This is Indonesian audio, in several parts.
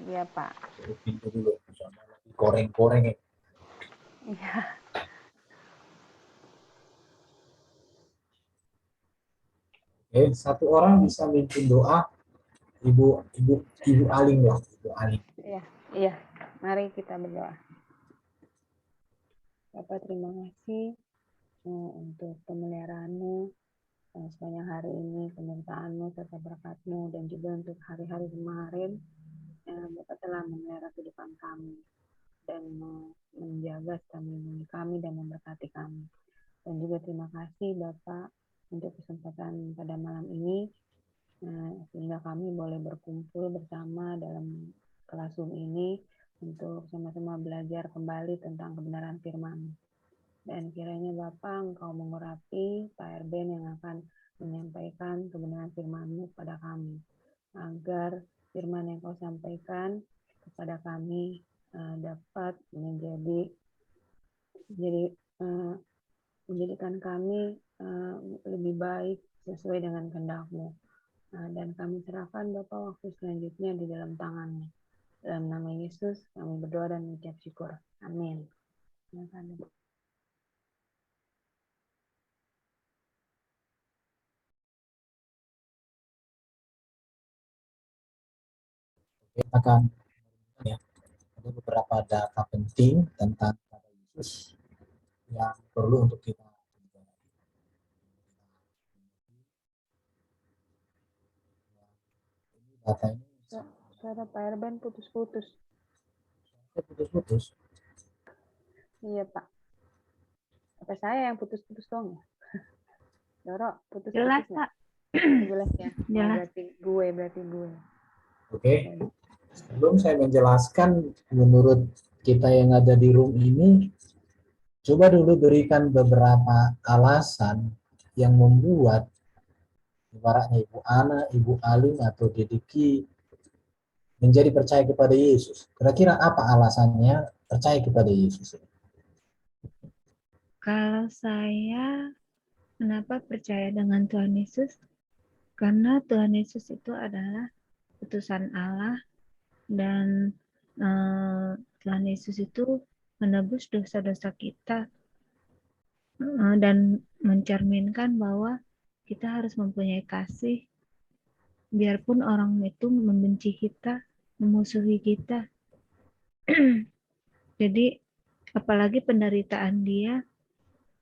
Iya, Pak. Tutup pintu dulu, soalnya lagi goreng-goreng ya. Iya. Oke, satu orang bisa mimpin doa, ibu ibu ibu Aling lah, ibu Aling. Iya, iya. Mari kita berdoa. Bapak, terima kasih untuk pemeliharaan-Mu sepanjang hari ini, penyertaan-Mu serta berkat-Mu, dan juga untuk hari-hari kemarin Bapak telah memelihara kehidupan kami dan menjaga serta melindungi kami dan memberkati kami. Dan juga terima kasih Bapak untuk kesempatan pada malam ini sehingga kami boleh berkumpul bersama dalam kelas Zoom ini untuk sama-sama belajar kembali tentang kebenaran firman. Dan kiranya Bapak Engkau mengurapi Pak Erben yang akan menyampaikan kebenaran firman-Mu kepada kami, agar firman yang Kau sampaikan kepada kami dapat menjadikan kami lebih baik sesuai dengan kehendak-Mu. Dan kami serahkan Bapak waktu selanjutnya di dalam tangan-Mu. Dalam nama Yesus kami berdoa dan mengucap syukur. Amin. Kita akan ya, ada beberapa data penting tentang Yesus yang perlu untuk kita data ini. Suara Pak Erben putus-putus. Putus-putus. Iya Pak. Apa saya yang putus-putus dong? Doro, putus-putus. Jelas Pak. Jelas ya. Jelas. Berarti gue. Oke. Sebelum saya menjelaskan menurut kita yang ada di room ini, coba dulu berikan beberapa alasan yang membuat ibaratnya Ibu Ana, Ibu Aling atau Dediki menjadi percaya kepada Yesus. Kira-kira apa alasannya percaya kepada Yesus? Kalau saya kenapa percaya dengan Tuhan Yesus? Karena Tuhan Yesus itu adalah utusan Allah dan Tuhan Yesus itu menebus dosa-dosa kita dan mencerminkan bahwa kita harus mempunyai kasih biarpun orang itu membenci kita, memusuhi kita. Jadi apalagi penderitaan dia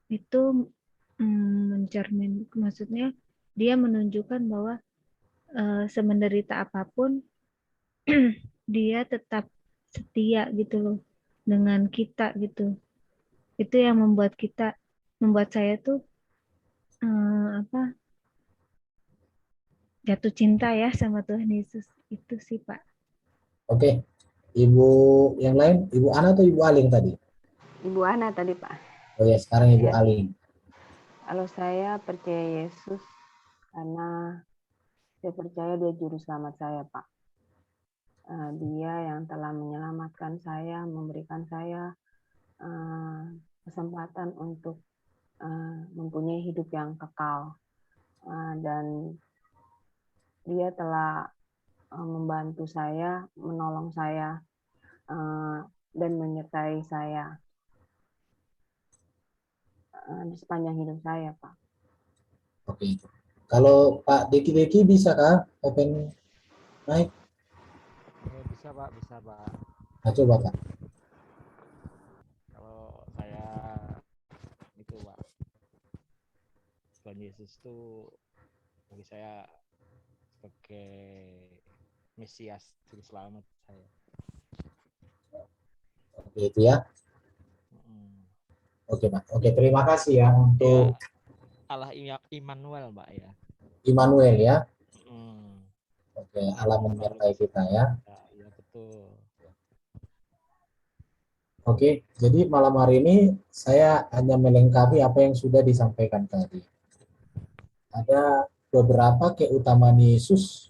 itu mencermin, maksudnya dia menunjukkan bahwa semenderita apapun dia tetap setia gitu loh dengan kita gitu. Itu yang membuat saya tuh jatuh cinta ya sama Tuhan Yesus. Itu sih Pak. Oke, Ibu yang lain, Ibu Ana atau Ibu Aling tadi? Ibu Ana tadi Pak. Oh ya, sekarang Ibu Aling. Kalau saya percaya Yesus karena saya percaya Dia juru selamat saya Pak. Dia yang telah menyelamatkan saya, memberikan saya kesempatan untuk mempunyai hidup yang kekal, dan Dia telah membantu saya, menolong saya, dan menyertai saya di sepanjang hidup saya Pak. Oke. Kalau Pak Deki bisa kah open mic? Bisa Pak, bisa Pak. Nah, coba Pak. Kalau saya itu Pak, Tuhan Yesus itu bagi saya sebagai Mesias, juru selamat saya. Oke itu ya. Oke Pak. Oke, terima kasih ya untuk ya, Allah Immanuel Pak ya. Immanuel ya. Oke, Allah menyertai kita ya. Ya betul. Oke, jadi malam hari ini saya hanya melengkapi apa yang sudah disampaikan tadi. Ada beberapa keutamaan Yesus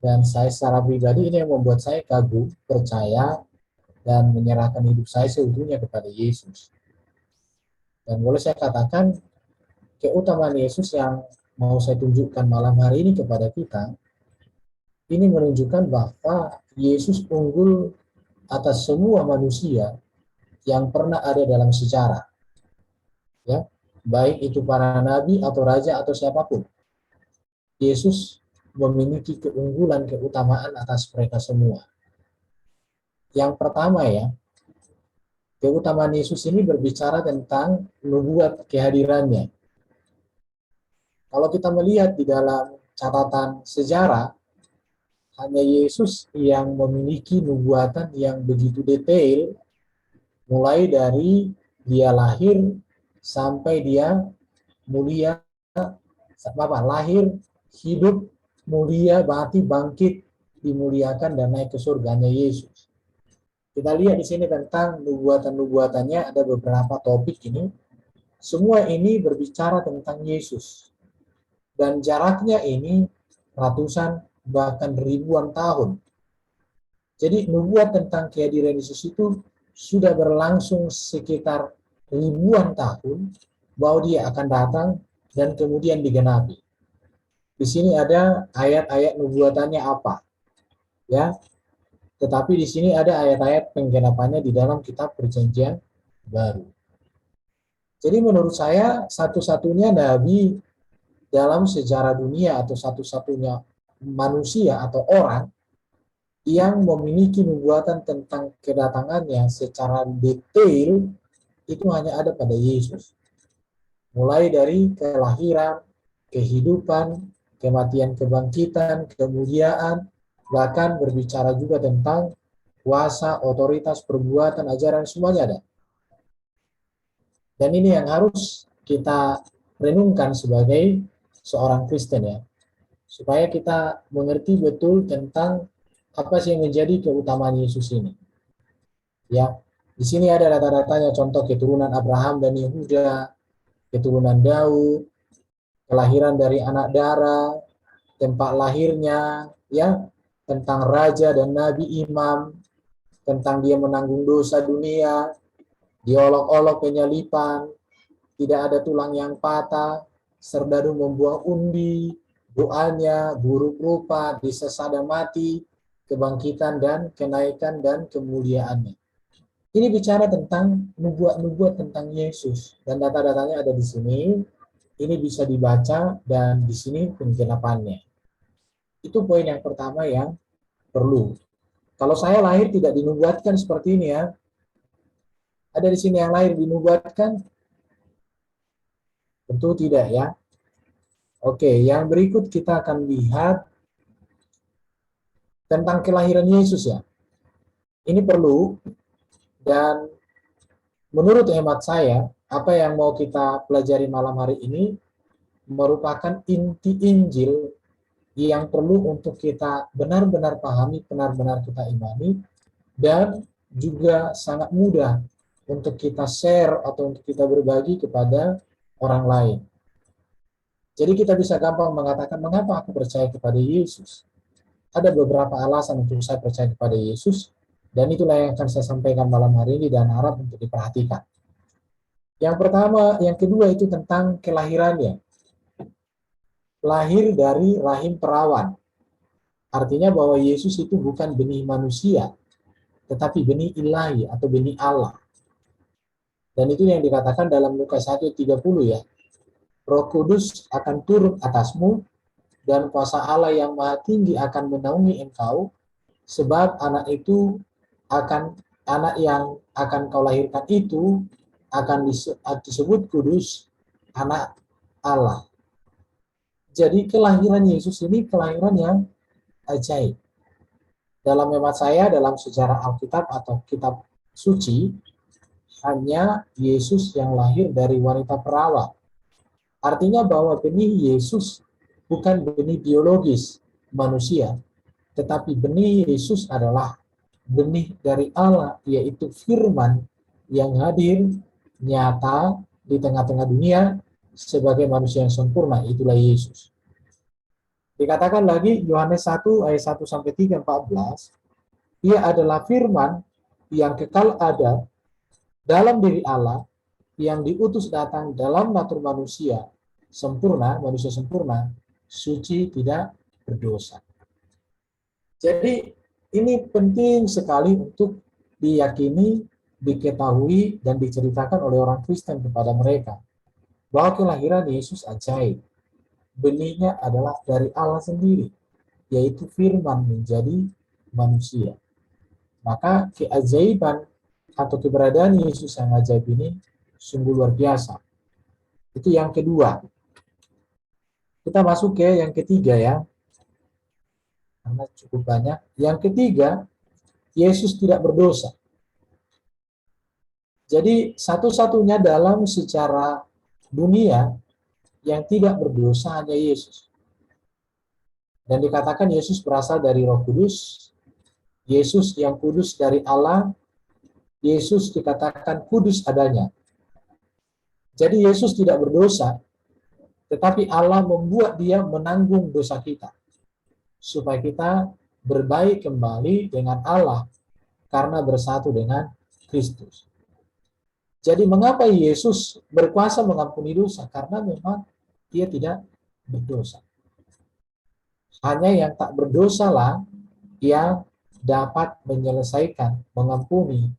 dan saya secara pribadi ini yang membuat saya kagum, percaya, dan menyerahkan hidup saya seutuhnya kepada Yesus. Dan boleh saya katakan keutamaan Yesus yang mau saya tunjukkan malam hari ini kepada kita, ini menunjukkan bahwa Yesus unggul atas semua manusia yang pernah ada dalam sejarah. Ya, baik itu para nabi atau raja atau siapapun. Yesus memiliki keunggulan, keutamaan atas mereka semua. Yang pertama ya, keutamaan Yesus ini berbicara tentang nubuat kehadirannya. Kalau kita melihat di dalam catatan sejarah, hanya Yesus yang memiliki nubuatan yang begitu detail, mulai dari dia lahir sampai dia mulia, lahir, hidup, mulia, mati, bangkit, dimuliakan dan naik ke surganya Yesus. Kita lihat di sini tentang nubuatan-nubuatannya, ada beberapa topik ini. Semua ini berbicara tentang Yesus. Dan jaraknya ini ratusan bahkan ribuan tahun. Jadi nubuat tentang kehadiran Yesus itu sudah berlangsung sekitar ribuan tahun bahwa dia akan datang dan kemudian digenapi. Di sini ada ayat-ayat nubuatannya apa, ya. Tetapi di sini ada ayat-ayat penggenapannya di dalam kitab Perjanjian Baru. Jadi menurut saya satu-satunya nabi dalam sejarah dunia atau satu-satunya manusia atau orang yang memiliki nubuatan tentang kedatangannya secara detail itu hanya ada pada Yesus. Mulai dari kelahiran, kehidupan, kematian, kebangkitan, kemuliaan, bahkan berbicara juga tentang kuasa, otoritas, perbuatan, ajaran, semuanya ada. Dan ini yang harus kita renungkan sebagai seorang Kristen ya. Supaya kita mengerti betul tentang apa sih yang menjadi keutamaan Yesus ini. Ya, di sini ada data-datanya, contoh keturunan Abraham dan Yehuda, keturunan Daud, kelahiran dari anak darah, tempat lahirnya, ya, tentang raja dan nabi imam, tentang dia menanggung dosa dunia, diolok-olok penyalipan, tidak ada tulang yang patah, serdadu membuang undi, doanya, buruk rupa, disesat dan mati, kebangkitan dan kenaikan dan kemuliaannya. Ini bicara tentang nubuat-nubuat tentang Yesus, dan data-datanya ada di sini. Ini bisa dibaca dan di sini penggenapannya. Itu poin yang pertama yang perlu. Kalau saya lahir tidak dinubuatkan seperti ini ya. Ada di sini yang lahir dinubuatkan? Tentu tidak ya. Oke, yang berikut kita akan lihat tentang kelahiran Yesus ya. Ini perlu, dan menurut hemat saya, apa yang mau kita pelajari malam hari ini merupakan inti Injil yang perlu untuk kita benar-benar pahami, benar-benar kita imani, dan juga sangat mudah untuk kita share atau untuk kita berbagi kepada orang lain. Jadi kita bisa gampang mengatakan, mengapa aku percaya kepada Yesus? Ada beberapa alasan untuk saya percaya kepada Yesus, dan itulah yang akan saya sampaikan malam hari ini dan harap untuk diperhatikan. Yang pertama, yang kedua itu tentang kelahirannya. Lahir dari rahim perawan. Artinya bahwa Yesus itu bukan benih manusia, tetapi benih ilahi atau benih Allah. Dan itu yang dikatakan dalam Lukas 1:30 ya. Roh Kudus akan turun atasmu, dan kuasa Allah yang Maha Tinggi akan menaungi engkau, sebab anak yang akan kau lahirkan itu akan disebut kudus, anak Allah. Jadi kelahiran Yesus ini kelahiran yang ajaib. Dalam hemat saya, dalam sejarah Alkitab atau kitab suci, hanya Yesus yang lahir dari wanita perawan. Artinya bahwa benih Yesus bukan benih biologis manusia, tetapi benih Yesus adalah benih dari Allah, yaitu firman yang hadir nyata di tengah-tengah dunia sebagai manusia yang sempurna, itulah Yesus. Dikatakan lagi Yohanes 1 ayat 1 sampai 3, 14, ia adalah firman yang kekal ada dalam diri Allah, yang diutus datang dalam natur manusia sempurna, suci, tidak berdosa. Jadi Ini penting sekali untuk diyakini, diketahui, dan diceritakan oleh orang Kristen kepada mereka. Bahwa kelahiran Yesus ajaib. Benihnya adalah dari Allah sendiri, yaitu firman menjadi manusia. Maka keajaiban atau keberadaan Yesus yang ajaib ini sungguh luar biasa. Itu yang kedua. Kita masuk ke yang ketiga ya. Karena cukup banyak. Yang ketiga, Yesus tidak berdosa. Jadi satu-satunya dalam sejarah dunia yang tidak berdosa hanya Yesus. Dan dikatakan Yesus berasal dari Roh Kudus, Yesus yang kudus dari Allah, Yesus dikatakan kudus adanya. Jadi Yesus tidak berdosa, tetapi Allah membuat dia menanggung dosa kita. Supaya kita berbaik kembali dengan Allah karena bersatu dengan Kristus. Jadi mengapa Yesus berkuasa mengampuni dosa? Karena memang dia tidak berdosa. Hanya yang tak berdosalah yang dapat menyelesaikan, mengampuni,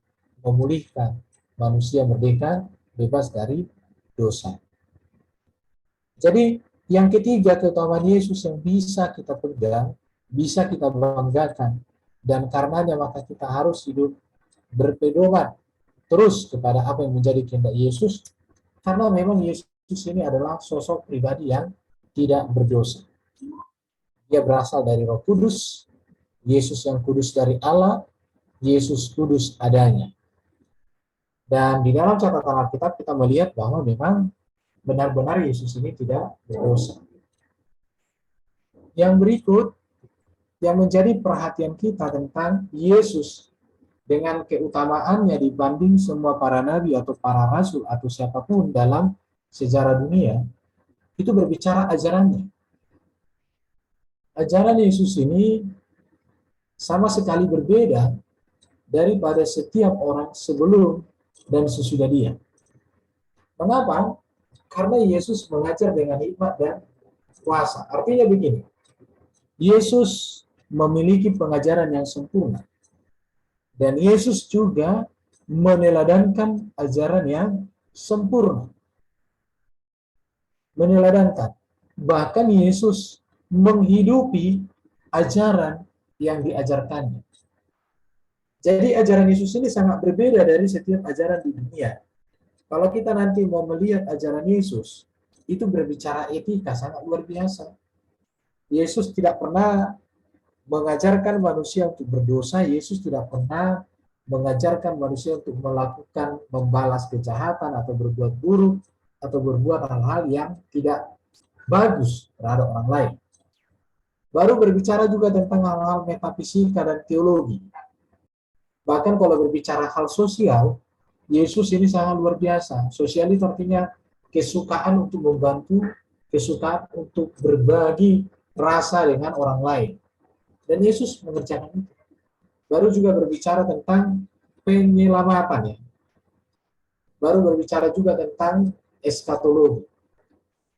memulihkan manusia merdeka, bebas dari dosa. Jadi yang ketiga keutamaan Yesus yang bisa kita pegang, bisa kita banggakan, dan karenanya maka kita harus hidup berpedoman terus kepada apa yang menjadi kehendak Yesus, karena memang Yesus ini adalah sosok pribadi yang tidak berdosa. Dia berasal dari Roh Kudus, Yesus yang kudus dari Allah, Yesus kudus adanya. Dan di dalam catatan Alkitab kita melihat bahwa memang benar-benar Yesus ini tidak berdosa. Yang berikut yang menjadi perhatian kita tentang Yesus dengan keutamaannya dibanding semua para nabi atau para rasul atau siapapun dalam sejarah dunia, itu berbicara ajarannya. Ajaran Yesus ini sama sekali berbeda daripada setiap orang sebelum dan sesudah dia. Mengapa? Karena Yesus mengajar dengan hikmat dan kuasa. Artinya begini, Yesus memiliki pengajaran yang sempurna. Dan Yesus juga meneladankan ajaran yang sempurna. Meneladankan. Bahkan Yesus menghidupi ajaran yang diajarkannya. Jadi ajaran Yesus ini sangat berbeda dari setiap ajaran di dunia. Kalau kita nanti mau melihat ajaran Yesus, itu berbicara etika sangat luar biasa. Yesus tidak pernah mengajarkan manusia untuk berdosa, Yesus tidak pernah mengajarkan manusia untuk melakukan membalas kejahatan atau berbuat buruk atau berbuat hal-hal yang tidak bagus terhadap orang lain. Baru berbicara juga tentang hal-hal metafisika dan teologi. Bahkan kalau berbicara hal sosial, Yesus ini sangat luar biasa. Sosial itu artinya kesukaan untuk membantu, kesukaan untuk berbagi rasa dengan orang lain. Dan Yesus mengerjakan itu. Baru juga berbicara tentang penyelamatan ya. Baru berbicara juga tentang eskatologi.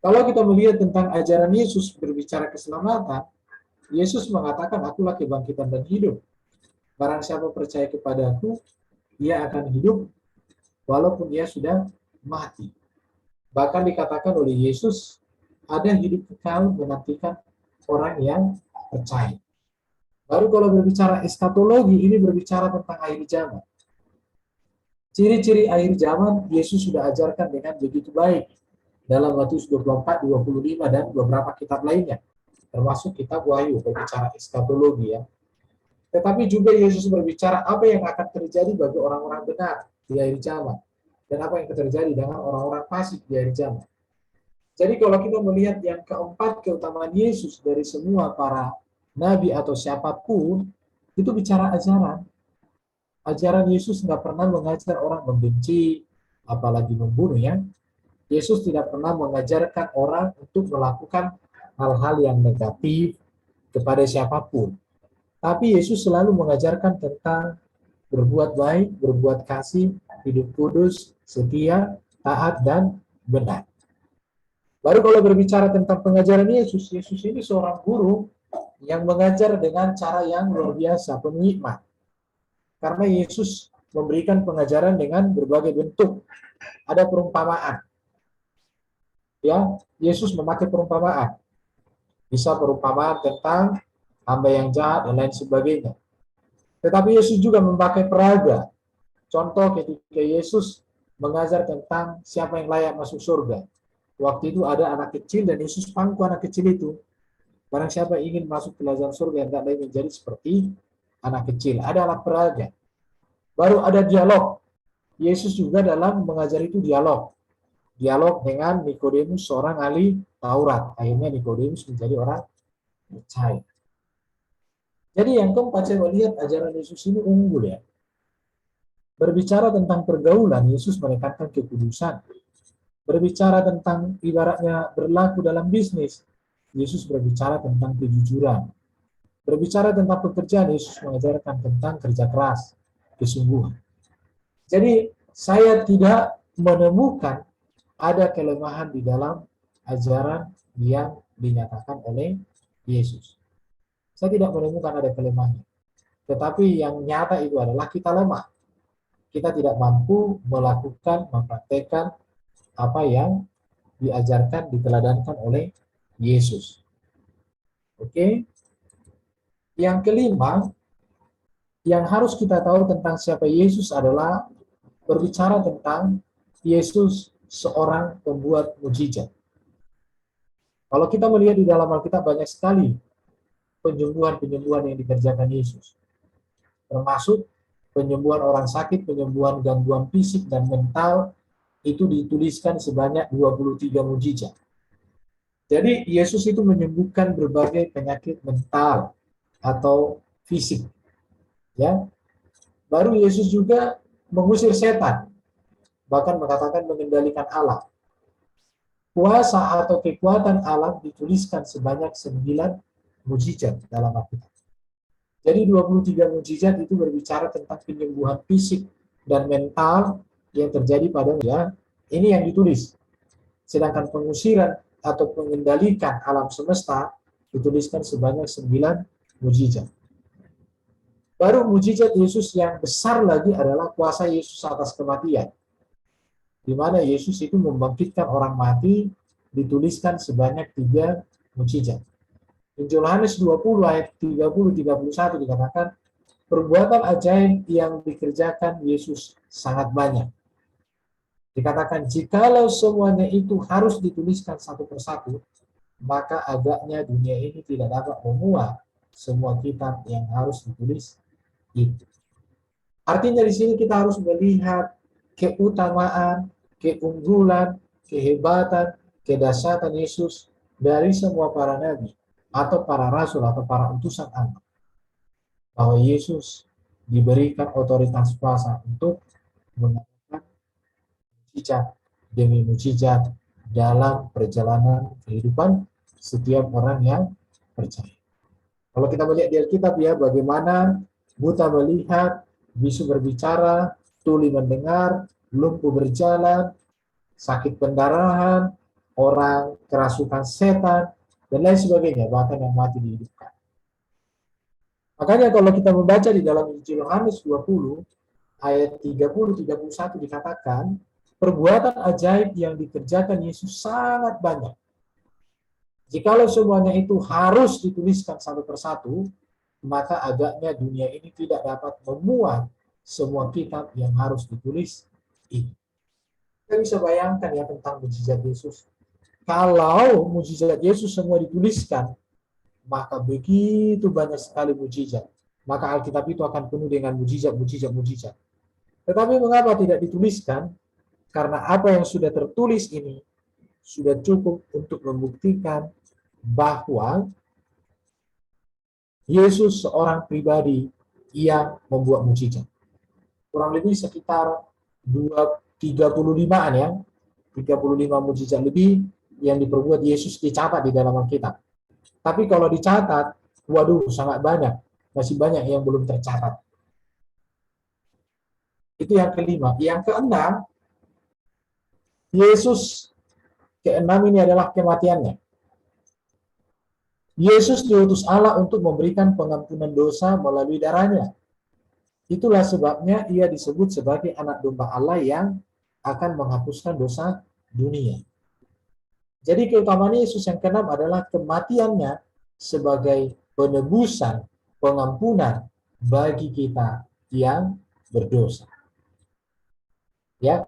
Kalau kita melihat tentang ajaran Yesus berbicara keselamatan, Yesus mengatakan, akulah kebangkitan dan hidup. Barang siapa percaya kepadaku, dia akan hidup walaupun dia sudah mati. Bahkan dikatakan oleh Yesus, ada hidup kekal menantikan orang yang percaya. Baru kalau berbicara eskatologi, ini berbicara tentang akhir zaman. Ciri-ciri akhir zaman, Yesus sudah ajarkan dengan begitu baik. Dalam Matius 24, 25, dan beberapa kitab lainnya. Termasuk kitab Wahyu, berbicara eskatologi ya. Tetapi juga Yesus berbicara apa yang akan terjadi bagi orang-orang benar di akhir zaman. Dan apa yang terjadi dengan orang-orang fasik di akhir zaman. Jadi kalau kita melihat yang keempat keutamaan Yesus dari semua para nabi atau siapapun, itu bicara ajaran. Ajaran Yesus nggak pernah mengajar orang membenci, apalagi membunuh ya. Yesus tidak pernah mengajarkan orang untuk melakukan hal-hal yang negatif kepada siapapun. Tapi Yesus selalu mengajarkan tentang berbuat baik, berbuat kasih, hidup kudus, setia, taat, dan benar. Baru kalau berbicara tentang pengajaran Yesus, Yesus ini seorang guru yang mengajar dengan cara yang luar biasa, penuh hikmat. Karena Yesus memberikan pengajaran dengan berbagai bentuk. Ada perumpamaan. Ya, Yesus memakai perumpamaan. Bisa perumpamaan tentang hamba yang jahat dan lain sebagainya. Tetapi Yesus juga memakai peraga. Contoh ketika Yesus mengajar tentang siapa yang layak masuk surga. Waktu itu ada anak kecil dan Yesus pangku anak kecil itu. Barang siapa ingin masuk ke dalam surga, hendaklah menjadi seperti anak kecil. Ada alat peraga. Baru ada dialog. Yesus juga dalam mengajar itu dialog. Dialog dengan Nikodemus, seorang ahli Taurat. Akhirnya Nikodemus menjadi orang percaya. Jadi yang keempat, saya melihat ajaran Yesus ini unggul ya. Berbicara tentang pergaulan, Yesus menekankan kekudusan. Berbicara tentang ibaratnya berlaku dalam bisnis, Yesus berbicara tentang kejujuran. Berbicara tentang pekerjaan, Yesus mengajarkan tentang kerja keras, kesungguhan. Jadi saya tidak menemukan ada kelemahan di dalam ajaran yang dinyatakan oleh Yesus. Saya tidak menemukan ada kelemahan. Tetapi yang nyata itu adalah kita lemah. Kita tidak mampu melakukan, mempraktekkan apa yang diajarkan, diteladankan oleh Yesus. Oke. Yang kelima, yang harus kita tahu tentang siapa Yesus adalah berbicara tentang Yesus seorang pembuat mujizat. Kalau kita melihat di dalam Alkitab banyak sekali penyembuhan-penyembuhan yang dikerjakan Yesus. Termasuk penyembuhan orang sakit, penyembuhan gangguan fisik dan mental, itu dituliskan sebanyak 23 mujizat. Jadi Yesus itu menyembuhkan berbagai penyakit mental atau fisik. Ya. Baru Yesus juga mengusir setan, bahkan mengatakan mengendalikan alam. Kuasa atau kekuatan alam dituliskan sebanyak 9 mujizat dalam Alkitab. Jadi 23 mujizat itu berbicara tentang penyembuhan fisik dan mental yang terjadi pada manusia. Ini yang ditulis. Sedangkan pengusiran atau mengendalikan alam semesta dituliskan sebanyak 9 mujizat. Baru mujizat Yesus yang besar lagi adalah kuasa Yesus atas kematian. Di mana Yesus itu membangkitkan orang mati, dituliskan sebanyak 3 mujizat. Injil Yohanes 20 ayat 30-31 dikatakan, perbuatan ajaib yang dikerjakan Yesus sangat banyak. Dikatakan, jikalau semuanya itu harus dituliskan satu persatu, maka agaknya dunia ini tidak dapat memuat semua kitab yang harus ditulis itu. Artinya di sini kita harus melihat keutamaan, keunggulan, kehebatan, kedahsyatan Yesus dari semua para nabi atau para rasul atau para utusan Allah. Bahwa Yesus diberikan otoritas kuasa untuk mengatakan mujizat demi mujizat dalam perjalanan kehidupan setiap orang yang percaya. Kalau kita melihat di Alkitab ya, bagaimana buta melihat, bisu berbicara, tuli mendengar, lumpuh berjalan, sakit pendarahan, orang kerasukan setan, dan lain sebagainya, bahkan yang mati dihidupkan. Makanya kalau kita membaca di dalam Injil Yohanes 20 ayat 30-31 dikatakan, perbuatan ajaib yang dikerjakan Yesus sangat banyak. Jikalau semuanya itu harus dituliskan satu persatu, maka agaknya dunia ini tidak dapat memuat semua kitab yang harus ditulis itu. Kita bisa bayangkan ya tentang mujizat Yesus. Kalau mujizat Yesus semua dituliskan, maka begitu banyak sekali mujizat. Maka Alkitab itu akan penuh dengan mujizat. Tetapi mengapa tidak dituliskan? Karena apa yang sudah tertulis ini sudah cukup untuk membuktikan bahwa Yesus seorang pribadi yang membuat mujizat. Kurang lebih sekitar 35-an ya. 35 mujizat lebih yang diperbuat Yesus dicatat di dalam Alkitab. Tapi kalau dicatat, waduh sangat banyak. Masih banyak yang belum tercatat. Itu yang kelima. Yang keenam, Yesus keenam ini adalah kematiannya. Yesus diutus Allah untuk memberikan pengampunan dosa melalui darahnya. Itulah sebabnya ia disebut sebagai anak domba Allah yang akan menghapuskan dosa dunia. Jadi keutamaan Yesus yang keenam adalah kematiannya sebagai penebusan, pengampunan bagi kita yang berdosa. Ya.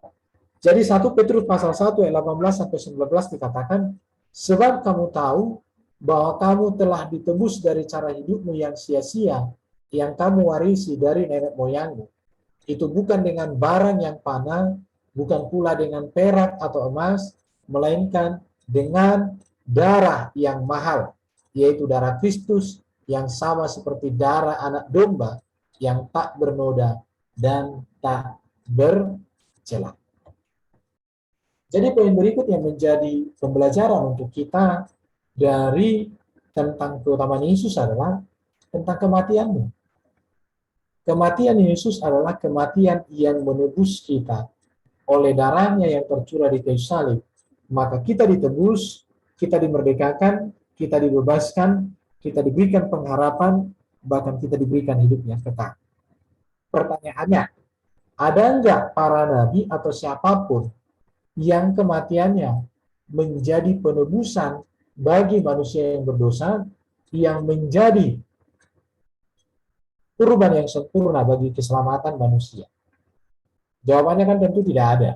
Jadi 1 Petrus pasal 1 ayat 18 sampai 19 dikatakan, sebab kamu tahu bahwa kamu telah ditebus dari cara hidupmu yang sia-sia yang kamu warisi dari nenek moyangmu. Itu bukan dengan barang yang fana, bukan pula dengan perak atau emas, melainkan dengan darah yang mahal, yaitu darah Kristus yang sama seperti darah anak domba yang tak bernoda dan tak bercela. Jadi poin berikut yang menjadi pembelajaran untuk kita dari tentang keutamaan Yesus adalah tentang kematiannya. Kematian Yesus adalah kematian yang menebus kita oleh darahnya yang tercurah di kayu salib. Maka kita ditebus, kita dimerdekakan, kita dibebaskan, kita diberikan pengharapan, bahkan kita diberikan hidup yang kekal. Pertanyaannya, ada enggak para nabi atau siapapun yang kematiannya menjadi penebusan bagi manusia yang berdosa, yang menjadi kurban yang sempurna bagi keselamatan manusia? Jawabannya kan tentu tidak ada.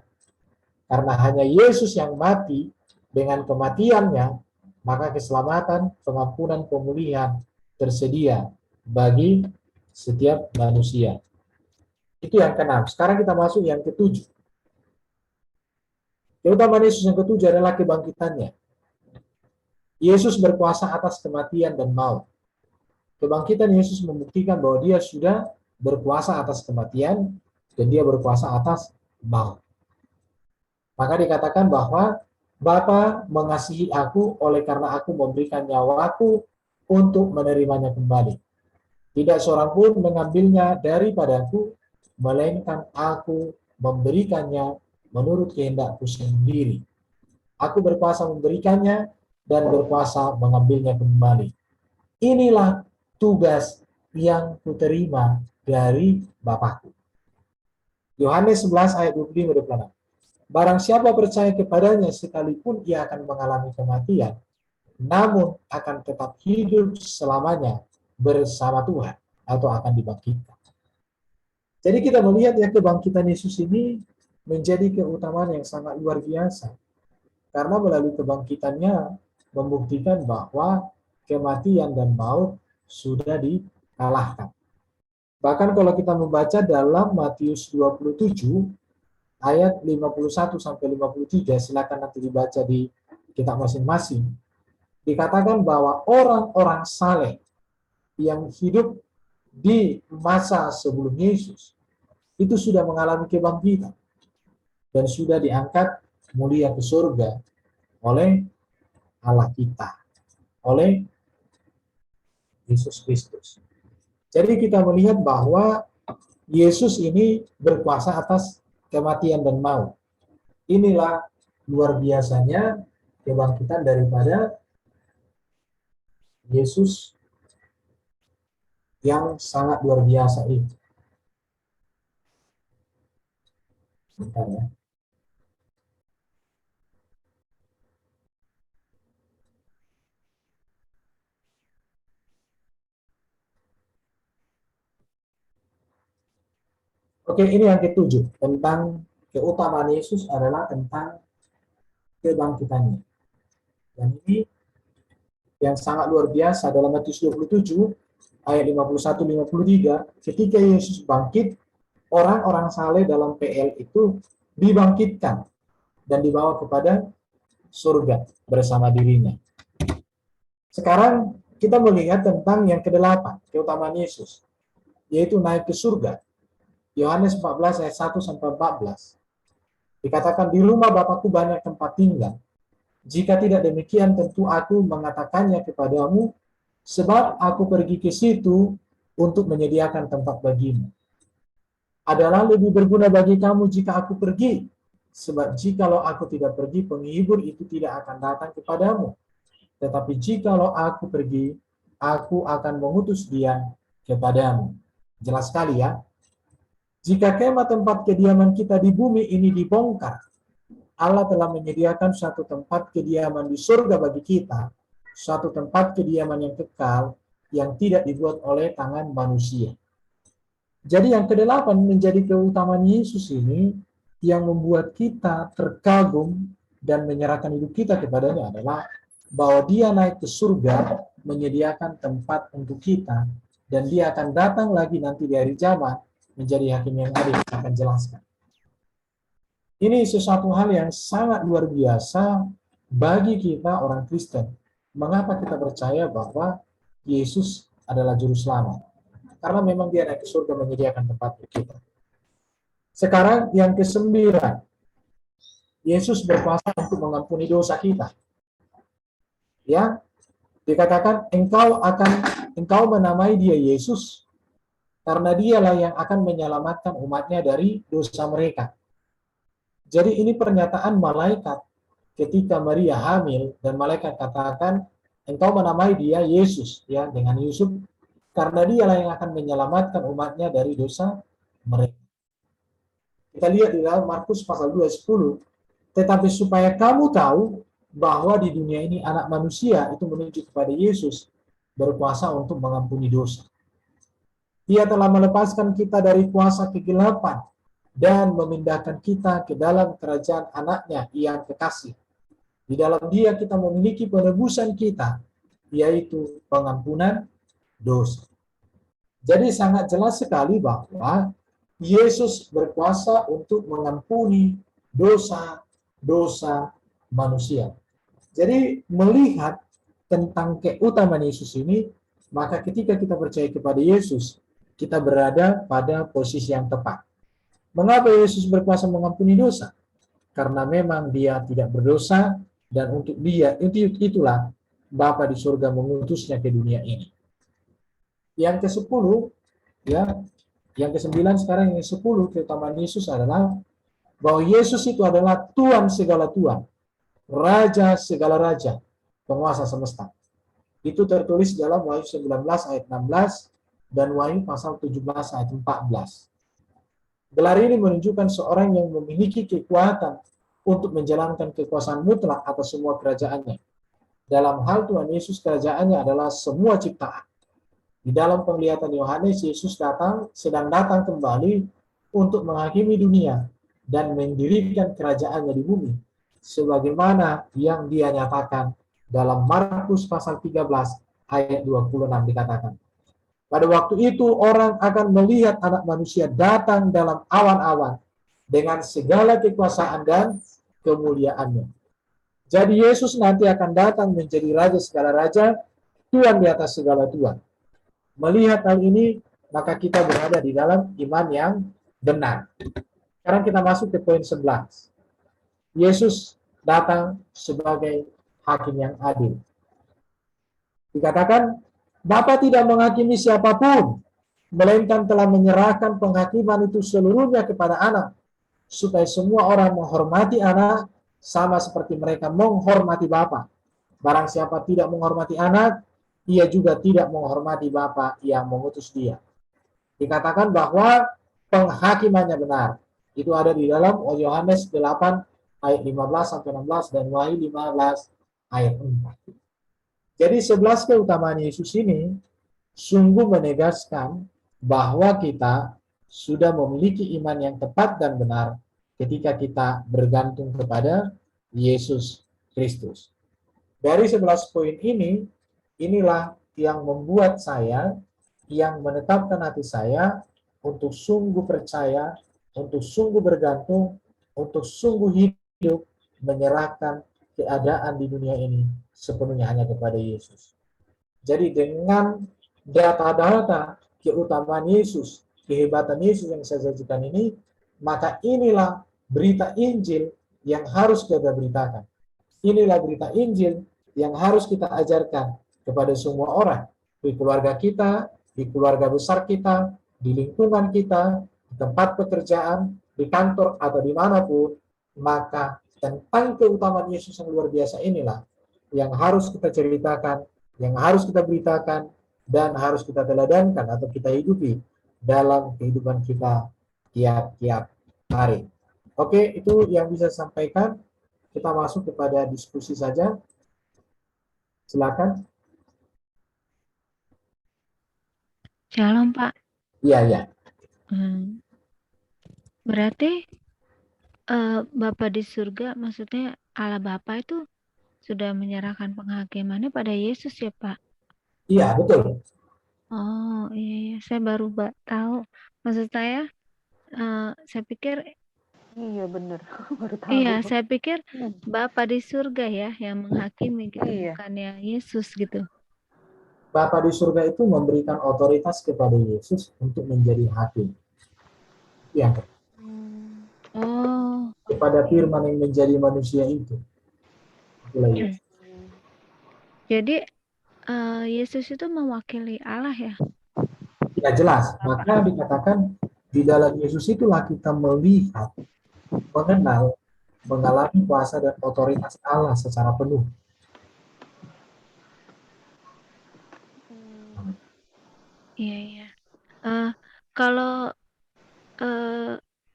Karena hanya Yesus yang mati, dengan kematiannya, maka keselamatan, pengampunan, pemulihan tersedia bagi setiap manusia. Itu yang keenam. Sekarang kita masuk yang ketujuh. Keutamaan Yesus yang ketujuh adalah kebangkitannya. Yesus berkuasa atas kematian dan maut. Kebangkitan Yesus membuktikan bahwa dia sudah berkuasa atas kematian dan dia berkuasa atas maut. Maka dikatakan bahwa Bapa mengasihi aku oleh karena aku memberikan nyawaku untuk menerimanya kembali. Tidak seorang pun mengambilnya daripadaku, melainkan aku memberikannya menurut kehendakku sendiri. Aku berkuasa memberikannya dan berkuasa mengambilnya kembali. Inilah tugas yang kuterima dari Bapakku. Yohanes 11 ayat 25-26. Barang siapa percaya kepadanya sekalipun ia akan mengalami kematian, namun akan tetap hidup selamanya bersama Tuhan atau akan dibangkitkan. Jadi kita melihat ya kebangkitan Yesus ini menjadi keutamaan yang sangat luar biasa. Karena melalui kebangkitannya membuktikan bahwa kematian dan maut sudah dikalahkan. Bahkan kalau kita membaca dalam Matius 27 ayat 51 sampai 53, silakan nanti dibaca di kitab masing-masing. Dikatakan bahwa orang-orang saleh yang hidup di masa sebelum Yesus itu sudah mengalami kebangkitan dan sudah diangkat mulia ke surga oleh Allah kita, oleh Yesus Kristus. Jadi kita melihat bahwa Yesus ini berkuasa atas kematian dan maut. Inilah luar biasanya kebangkitan daripada Yesus yang sangat luar biasa itu. Bentar ya. Oke, ini yang ketujuh. Tentang keutamaan Yesus adalah tentang kebangkitannya. Dan ini yang sangat luar biasa dalam Matius 27 ayat 51-53, ketika Yesus bangkit, orang-orang saleh dalam PL itu dibangkitkan dan dibawa kepada surga bersama dirinya. Sekarang kita melihat tentang yang kedelapan, keutamaan Yesus, yaitu naik ke surga. Yohanes 14 ayat 1 sampai 14. Dikatakan, di rumah Bapakku banyak tempat tinggal. Jika tidak demikian, tentu aku mengatakannya kepadamu, sebab aku pergi ke situ untuk menyediakan tempat bagimu. Adalah lebih berguna bagi kamu jika aku pergi, sebab jikalau aku tidak pergi, penghibur itu tidak akan datang kepadamu. Tetapi jikalau aku pergi, aku akan mengutus dia kepadamu. Jelas sekali ya. Jika kemah tempat kediaman kita di bumi ini dibongkar, Allah telah menyediakan suatu tempat kediaman di surga bagi kita, suatu tempat kediaman yang kekal, yang tidak dibuat oleh tangan manusia. Jadi yang kedelapan menjadi keutamaan Yesus ini yang membuat kita terkagum dan menyerahkan hidup kita kepadanya adalah bahwa dia naik ke surga menyediakan tempat untuk kita, dan dia akan datang lagi nanti di hari zaman menjadi hakim yang adil. Akan jelaskan. Ini sesuatu hal yang sangat luar biasa bagi kita orang Kristen. Mengapa kita percaya bahwa Yesus adalah juru selamat? Karena memang dia naik ke surga menyediakan tempat untuk kita. Sekarang yang ke-9, Yesus berkuasa untuk mengampuni dosa kita. Ya, dikatakan engkau menamai dia Yesus karena dialah yang akan menyelamatkan umatnya dari dosa mereka. Jadi ini pernyataan malaikat ketika Maria hamil, dan malaikat katakan engkau menamai dia Yesus, ya, dengan Yusuf, karena dialah yang akan menyelamatkan umatnya dari dosa mereka. Kita lihat di dalam Markus pasal 2:10, tetapi supaya kamu tahu bahwa di dunia ini anak manusia itu menuju kepada Yesus berkuasa untuk mengampuni dosa. Dia telah melepaskan kita dari kuasa kegelapan dan memindahkan kita ke dalam kerajaan anaknya yang kekasih. Di dalam dia kita memiliki penebusan kita, yaitu pengampunan dosa. Jadi sangat jelas sekali bahwa Yesus berkuasa untuk mengampuni dosa-dosa manusia. Jadi melihat tentang keutamaan Yesus ini, maka ketika kita percaya kepada Yesus, kita berada pada posisi yang tepat. Mengapa Yesus berkuasa mengampuni dosa? Karena memang dia tidak berdosa, dan untuk dia, itulah Bapa di surga mengutusnya ke dunia ini. Yang ke-10, ya, yang ke-9 sekarang, yang ke-10 keutamaan Yesus adalah bahwa Yesus itu adalah Tuhan segala Tuhan, Raja segala Raja, penguasa semesta. Itu tertulis dalam Wahyu 19 ayat 16 dan Wahyu pasal 17 ayat 14. Gelar ini menunjukkan seorang yang memiliki kekuatan untuk menjalankan kekuasaan mutlak atas semua kerajaannya. Dalam hal Tuhan Yesus, kerajaannya adalah semua ciptaan. Di dalam penglihatan Yohanes, Yesus sedang datang kembali untuk menghakimi dunia dan mendirikan kerajaannya di bumi, sebagaimana yang dia nyatakan dalam Markus pasal 13 ayat 26 dikatakan. Pada waktu itu orang akan melihat anak manusia datang dalam awan-awan dengan segala kekuasaan dan kemuliaannya. Jadi Yesus nanti akan datang menjadi Raja segala Raja, Tuhan di atas segala Tuhan. Melihat hal ini, maka kita berada di dalam iman yang benar. Sekarang kita masuk ke poin 11. Yesus datang sebagai hakim yang adil. Dikatakan, Bapa tidak menghakimi siapapun, melainkan telah menyerahkan penghakiman itu seluruhnya kepada anak, supaya semua orang menghormati anak sama seperti mereka menghormati Bapa. Barang siapa tidak menghormati anak, ia juga tidak menghormati Bapa yang mengutus dia. Dikatakan bahwa penghakimannya benar. Itu ada di dalam Yohanes 8 ayat 15-16 dan Wahyu 15 ayat 4. Jadi 11 keutamaan Yesus ini sungguh menegaskan bahwa kita sudah memiliki iman yang tepat dan benar ketika kita bergantung kepada Yesus Kristus. Dari 11 poin ini, inilah yang membuat saya, yang menetapkan hati saya untuk sungguh percaya, untuk sungguh bergantung, untuk sungguh hidup, menyerahkan keadaan di dunia ini sepenuhnya hanya kepada Yesus. Jadi dengan data-data keutamaan Yesus, kehebatan Yesus yang saya sajikan ini, maka inilah berita Injil yang harus kita beritakan. Inilah berita Injil yang harus kita ajarkan kepada semua orang, di keluarga kita, di keluarga besar kita, di lingkungan kita, di tempat pekerjaan, di kantor, atau dimanapun. Maka tentang keutamaan Yesus yang luar biasa inilah yang harus kita ceritakan, yang harus kita beritakan, dan harus kita teladankan atau kita hidupi dalam kehidupan kita tiap-tiap hari. Oke, itu yang bisa saya sampaikan. Kita masuk kepada diskusi saja. Silakan. Shalom, Pak. Iya, iya. Berarti Bapa di surga, maksudnya Allah Bapa itu sudah menyerahkan penghakimannya pada Yesus ya, Pak? Iya, betul. Oh, iya, saya baru tahu. Maksud saya pikir, Iya bener, baru tahu. iya, saya pikir Hmm, Bapa di surga ya yang menghakimi gitu, Iya. bukannya Yesus gitu. Bapa di surga itu memberikan otoritas kepada Yesus untuk menjadi hakim. Yang Hmm, Oh, kepada firman yang menjadi manusia itu. Itulah Yesus. jadi Yesus itu mewakili Allah ya? Ya jelas, maka dikatakan di dalam Yesus itulah kita melihat, mengenal, mengalami kuasa dan otoritas Allah secara penuh. Iya, iya. Kalau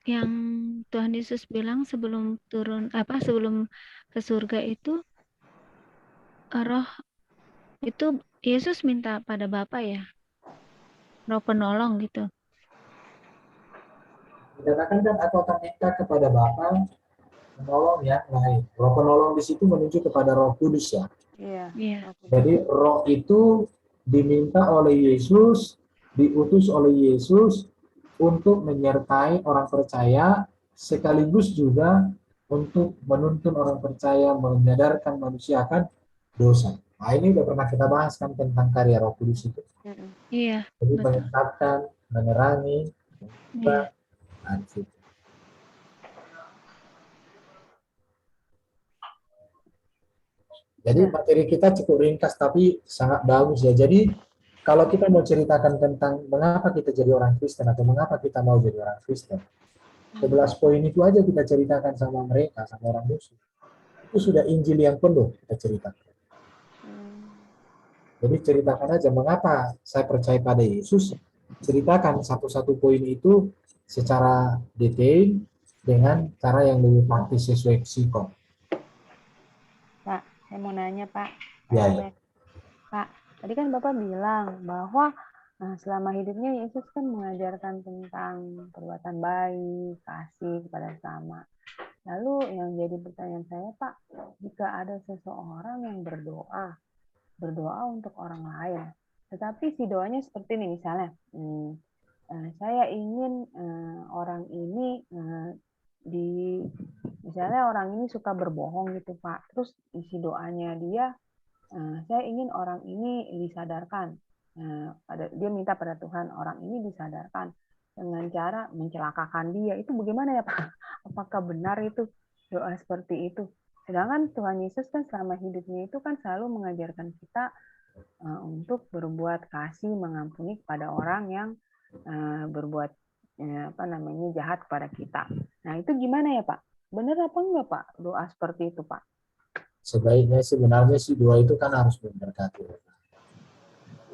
yang Tuhan Yesus bilang sebelum sebelum ke surga itu, roh itu Yesus minta pada Bapa ya, roh penolong gitu. Dikatakan kan aku akan minta kepada Bapa menolong yang lain. Roh penolong di situ menunjuk kepada Roh Kudus ya. Iya. Iya. Jadi roh itu diminta oleh Yesus, diutus oleh Yesus untuk menyertai orang percaya sekaligus juga untuk menuntun orang percaya menyadarkan manusia akan dosa. Nah ini udah pernah kita bahas kan tentang karya Roh Kudus itu. Iya, Jadi betul. mengingatkan, menerangi, Iya. nah, di situ. Jadi materi kita cukup ringkas tapi sangat bagus ya. Jadi kalau kita mau ceritakan tentang mengapa kita jadi orang Kristen atau mengapa kita mau jadi orang Kristen, 11 poin itu aja kita ceritakan sama mereka, sama orang musuh. Itu sudah Injil yang penuh kita ceritakan. Jadi ceritakan aja mengapa saya percaya pada Yesus, ceritakan satu-satu poin itu secara detail dengan cara yang lebih praktis sesuai psikon. Pak, saya mau nanya Pak. Ya, ya. Pak, tadi kan Bapak bilang bahwa selama hidupnya Yesus kan mengajarkan tentang perbuatan baik, kasih kepada sesama. Lalu yang jadi pertanyaan saya Pak, jika ada seseorang yang berdoa untuk orang lain, tetapi si doanya seperti ini misalnya, saya ingin orang ini misalnya orang ini suka berbohong gitu Pak, terus isi doanya dia, saya ingin orang ini disadarkan, dia minta pada Tuhan orang ini disadarkan dengan cara mencelakakan dia, itu bagaimana ya Pak? Apakah benar itu doa seperti itu? Sedangkan Tuhan Yesus kan selama hidupnya itu kan selalu mengajarkan kita untuk berbuat kasih, mengampuni kepada orang yang berbuat jahat kepada kita. Nah itu gimana ya Pak? Benar apa enggak Pak doa seperti itu Pak? Sebaiknya sebenarnya si doa itu kan harus memberkati.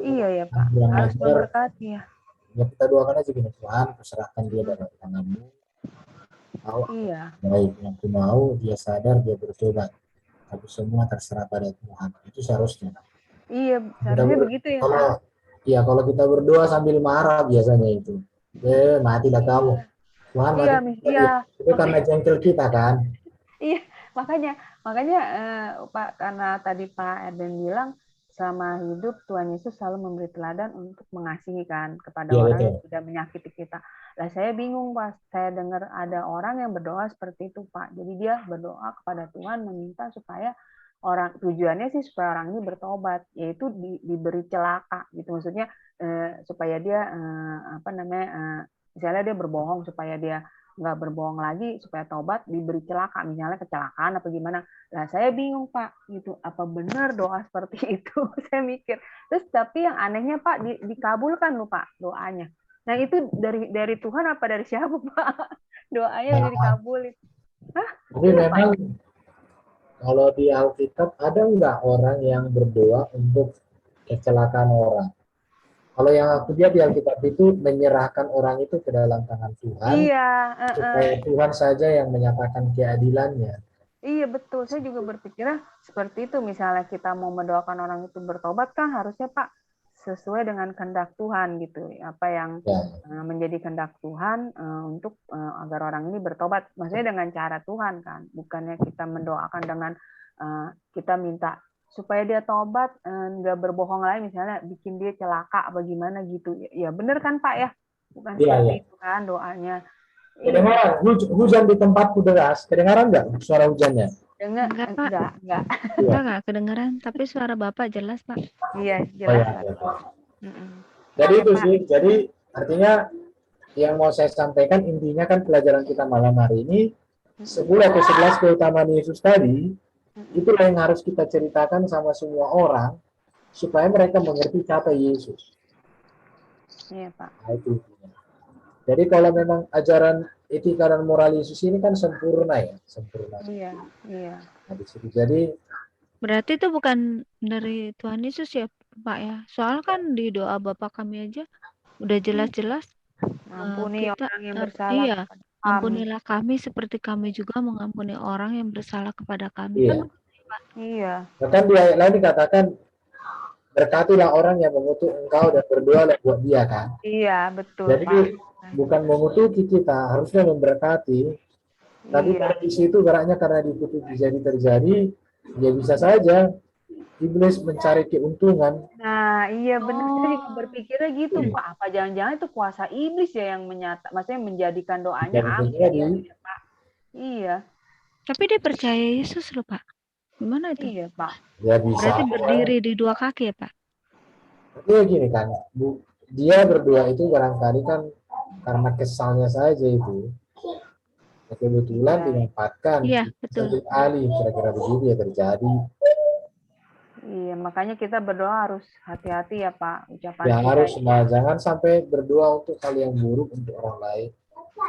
Iya ya Pak, harus memberkati ya. Ya kita doakan aja gini, Tuhan, kuserahkan dia dalam tangan-Mu. Iya. Baik yang ku mau dia sadar, dia bertobat. Tapi semua terserah pada Tuhan. Itu seharusnya. Iya, seharusnya begitu ya Pak. Kalau kita berdoa sambil marah biasanya itu. Matilah kamu. Tuhan Iya, mati. iya. Itu karena jengkel kita kan. Iya, makanya Pak, karena tadi Pak Erden bilang selama hidup Tuhan Yesus selalu memberi teladan untuk mengasihi kan kepada orang yang tidak menyakiti kita. Lah saya bingung Pak, saya dengar ada orang yang berdoa seperti itu Pak. Jadi dia berdoa kepada Tuhan meminta supaya tujuannya sih supaya orang ini bertobat, yaitu diberi celaka gitu. Maksudnya supaya dia misalnya dia berbohong supaya dia nggak berbohong lagi, supaya tobat, diberi celaka, misalnya kecelakaan apa gimana. Nah saya bingung Pak, gitu apa benar doa seperti itu? Saya mikir. Terus tapi yang anehnya Pak dikabulkan loh Pak doanya. Nah itu dari Tuhan apa dari siapa Pak? Doanya jadi dikabulin. Tapi memang Kalau di Alkitab ada nggak orang yang berdoa untuk kecelakaan orang? Kalau yang aku lihat di Alkitab itu menyerahkan orang itu ke dalam tangan Tuhan, Iya, supaya Tuhan saja yang menyatakan keadilannya. iya betul. Saya juga berpikirnya seperti itu. Misalnya kita mau mendoakan orang itu bertobat kan harusnya Pak sesuai dengan kehendak Tuhan gitu. Apa yang Ya, menjadi kehendak Tuhan untuk agar orang ini bertobat. Maksudnya dengan cara Tuhan kan. Bukannya kita mendoakan dengan kita minta supaya dia tobat, nggak berbohong lagi, misalnya bikin dia celaka bagaimana gitu. Ya benar kan Pak ya? Bukan iya, seperti iya. itu kan doanya. Iya, Kedengaran hujan di tempatku deras. Kedengaran nggak suara hujannya? Enggak, Pak. enggak. Iya. Enggak kedengeran. Tapi suara Bapak jelas, Pak. Iya, Oh jelas ya, Pak. ya, ya. Mm-mm. Jadi Ya itu Pak. sih. Jadi artinya yang mau saya sampaikan intinya kan pelajaran kita malam hari ini 10 atau 11 keutamaan Yesus tadi, itulah yang harus kita ceritakan sama semua orang supaya mereka mengerti siapa Yesus. Iya Pak. Nah, itu intinya. Jadi kalau memang ajaran etika dan moral Yesus ini kan sempurna ya, sempurna. Iya, iya. Nah, di situ. Jadi Berarti itu bukan dari Tuhan Yesus ya, Pak ya. Soal kan di doa Bapa kami aja udah jelas-jelas Ampuni kita orang yang bersalah iya, kepada kami. ampunilah kami seperti kami juga mengampuni orang yang bersalah kepada kami. iya. Kan Iya, Bahkan di ayat lain dikatakan berkatilah orang yang mengutuk engkau dan berdoalah buat dia kan. iya betul Jadi Pak. bukan mengutuki kita, harusnya memberkati. Tapi Iya, pada di situ geraknya karena dikutuki jadi terjadi, ya bisa saja iblis mencari keuntungan. nah iya benar, saya juga Oh, berpikirnya gitu Pak. Apa jangan-jangan itu kuasa iblis ya yang maksudnya menjadikan doanya Jadi ampuh terjadi, gitu ya Pak. Iya, tapi dia percaya Yesus loh, Pak. Gimana itu? iya Pak. ya bisa. Berarti berdiri di dua kaki ya, Pak? Tapi ya gini kan, dia berdua itu barangkali kan karena kesalnya saja itu. Ya kebetulan Iya, dimanfaatkan Iya, betul. sebagai alih, kira-kira begitu ya terjadi. iya. Makanya kita berdoa harus hati-hati ya Pak ucapan Ya kita. harus lah, jangan sampai berdoa untuk hal yang buruk untuk orang lain.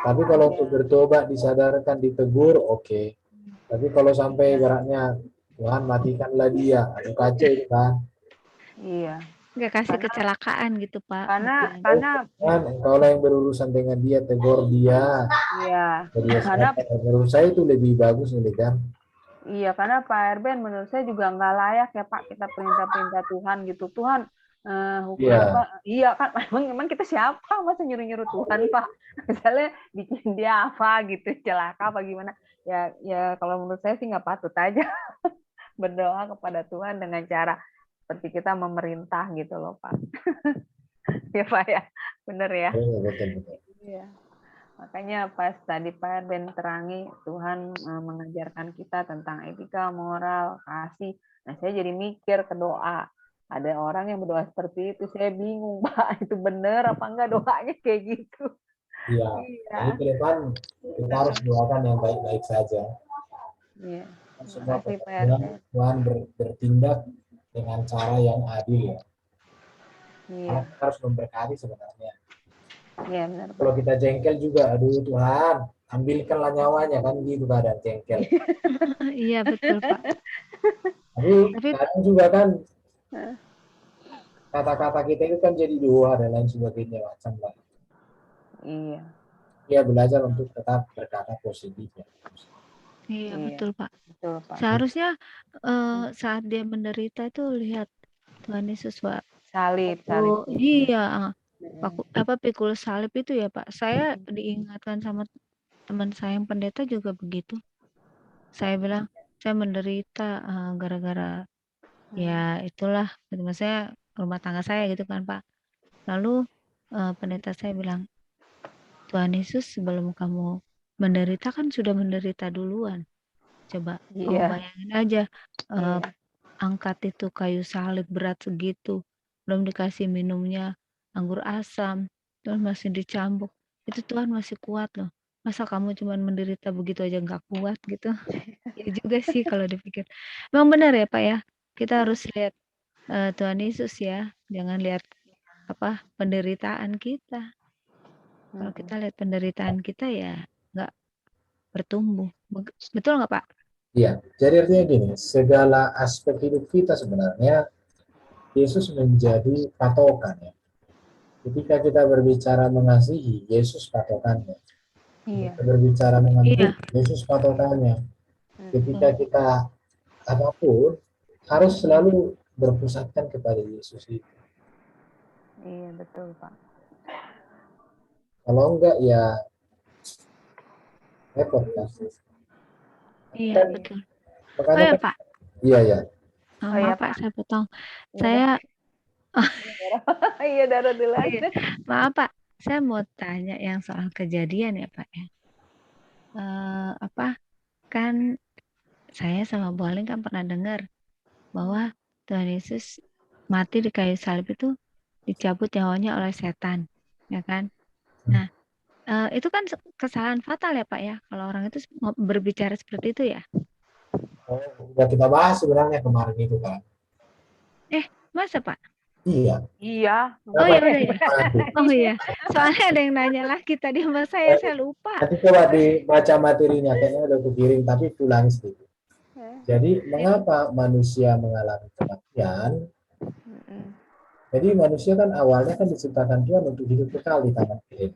Tapi kalau untuk Iya, bertobat, disadarkan, ditegur, oke. Tapi kalau sampai iya, ibaratnya Tuhan matikanlah dia, aduh kacau itu kan. iya. Nggak kasih Karena kecelakaan gitu, Pak. karena Bukan. karena Kan engkau lah yang berurusan dengan dia, tegur dia, iya, biar dia karena sadar. Menurut saya itu lebih bagus nih kan. iya, karena Pak Erben menurut saya juga nggak layak ya Pak kita perintah-perintah Tuhan gitu. Tuhan Iya, iya kan emang kita siapa masa nyuruh-nyuruh Tuhan Pak. Misalnya bikin dia apa gitu celaka apa gimana. Ya kalau menurut saya sih nggak patut aja berdoa kepada Tuhan dengan cara seperti kita memerintah gitu loh Pak. Ya Pak ya. Bener ya. betul, betul, betul. Iya. Makanya pas tadi Pak Ben terangi Tuhan mengajarkan kita tentang etika, moral, kasih. Nah, saya jadi mikir ke doa. Ada orang yang berdoa seperti itu, saya bingung, Pak. Itu benar apa enggak doanya kayak gitu? Iya, jadi Iya. ke depan kita harus doakan yang baik-baik saja. Iya. Kan Terima semua kasih Pak kebetulan RT. Tuhan bertindak dengan cara yang adil ya. Karena Iya. kita harus memberkati sebenarnya. Iya benar Pak. Kalau kita jengkel juga, aduh Tuhan, ambilkanlah nyawanya kan gitu keadaan jengkel. Iya, betul, Pak. Tapi Tapi kadang juga kan kata-kata kita itu kan jadi doa dan lain sebagainya macam lah. Iya. Ya belajar untuk tetap berkata positif ya. iya, Iya. betul, Pak. Betul Pak. Seharusnya saat dia menderita itu lihat Tuhan Yesus, Pak. Salib. Oh, iya, Mm. pikul salib itu ya, Pak. Saya diingatkan sama teman saya yang pendeta juga begitu. Saya bilang, saya menderita gara-gara ya itulah, gitu. Maksudnya rumah tangga saya gitu kan, Pak. Lalu pendeta saya bilang, Tuhan Yesus sebelum kamu menderita kan sudah menderita duluan. Coba kamu Iya. bayangin aja Iya. angkat itu kayu salib berat segitu, belum dikasih minumnya anggur asam, terus masih dicambuk. Itu Tuhan masih kuat loh. Masa kamu cuman menderita begitu aja nggak kuat gitu? Ya juga sih kalau dipikir. Memang benar ya Pak ya. Kita harus lihat Tuhan Yesus ya, jangan lihat apa penderitaan kita. Kalau kita lihat penderitaan kita ya nggak bertumbuh. Betul nggak Pak? Iya, jadi artinya gini, segala aspek hidup kita sebenarnya Yesus menjadi patokan ya. Ketika kita berbicara mengasihi, Yesus patokannya. Iya. Ketika berbicara Iya, mengampuni, Yesus patokannya. Ketika kita apapun harus selalu berpusatkan kepada Yesus itu. Iya, betul, Pak. Kalau enggak ya repot kan. iya Kan betul. Oh makanya ya kan, Pak, iya ya. Oh iya, maaf Pak, Pak. saya potong. Iya, Saya, Iya, Dara duluan. iya, maaf Pak, saya mau tanya yang soal kejadian ya Pak ya. Apa kan saya sama Bu Aling kan pernah dengar bahwa Tuhan Yesus mati di kayu salib itu dicabut nyawanya oleh setan, ya kan? Nah, itu kan kesalahan fatal ya Pak ya, kalau orang itu berbicara seperti itu ya. Udah kita bahas sebenarnya kemarin itu kan. Masa Pak? Iya. Iya. Oh ya udah ya. Mati. Oh iya, soalnya ada yang nanya lagi tadi sama saya lupa. Nanti coba dibaca materinya, kayaknya udah kukirim, tapi ulangi sedikit. Jadi mengapa manusia mengalami kematian? Jadi manusia kan awalnya kan diciptakan Tuhan untuk hidup kekal di tanah Eden.